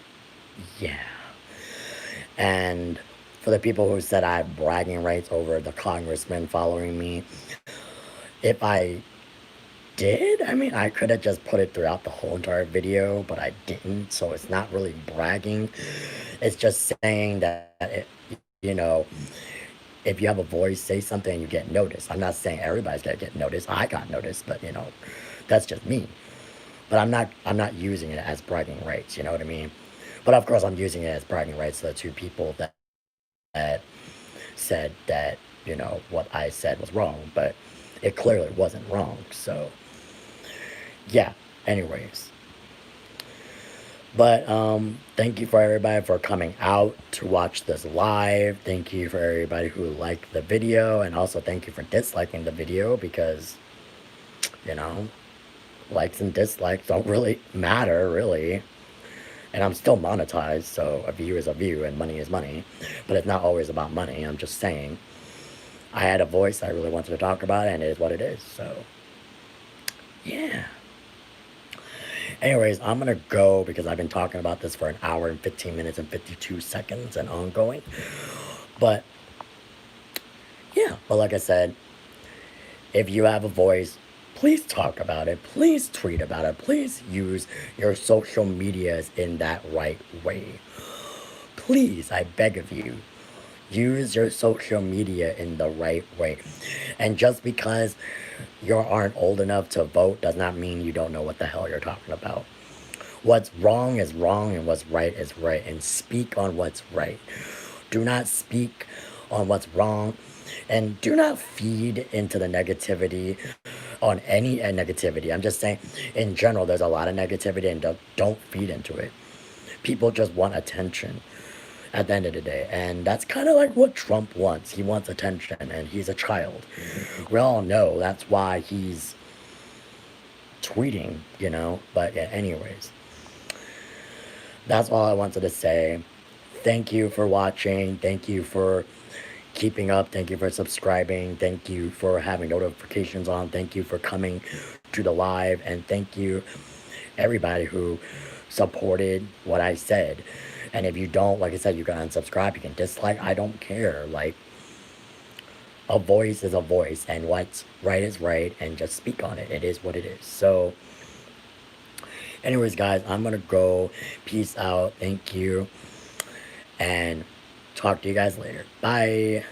yeah. And for the people who said I have bragging rights over the congressman following me, if I did, I mean, I could have just put it throughout the whole entire video, but I didn't, so it's not really bragging. It's just saying that, you know, if you have a voice, say something and you get noticed. I'm not saying everybody's gonna get noticed. I got noticed, but you know, that's just me. But I'm not using it as bragging rights, you know what I mean? But of course I'm using it as bragging rights to the two people that said that, you know, what I said was wrong, but it clearly wasn't wrong. So yeah, anyways. But thank you for everybody for coming out to watch this live. Thank you for everybody who liked the video, and also thank you for disliking the video, because, you know, likes and dislikes don't really matter, really. And I'm still monetized, so a view is a view and money is money. But it's not always about money. I'm just saying, I had a voice, I really wanted to talk about it, and it is what it is. So yeah. Anyways, I'm gonna go because I've been talking about this for an hour and 15 minutes and 52 seconds and ongoing. But yeah, but like I said, if you have a voice, please talk about it. Please tweet about it. Please use your social medias in that right way. Please, I beg of you, use your social media in the right way. And just because you aren't old enough to vote does not mean you don't know what the hell you're talking about. What's wrong is wrong, and what's right is right, and speak on what's right. Do not speak on what's wrong, and do not feed into the negativity on any negativity. I'm just saying, in general, there's a lot of negativity, and don't feed into it. People just want attention at the end of the day, and that's kind of like what Trump wants. He wants attention, and he's a child. We all know that's why he's tweeting, you know. But yeah, anyways, that's all I wanted to say. Thank you for watching. Thank you for keeping up. Thank you for subscribing. Thank you for having notifications on. Thank you for coming to the live, and thank you everybody who supported what I said. And if you don't, like I said, you can unsubscribe, you can dislike, I don't care. Like, a voice is a voice, and what's right is right, and just speak on it. It is what it is. So anyways, guys, I'm gonna go. Peace out. Thank you, and talk to you guys later. Bye.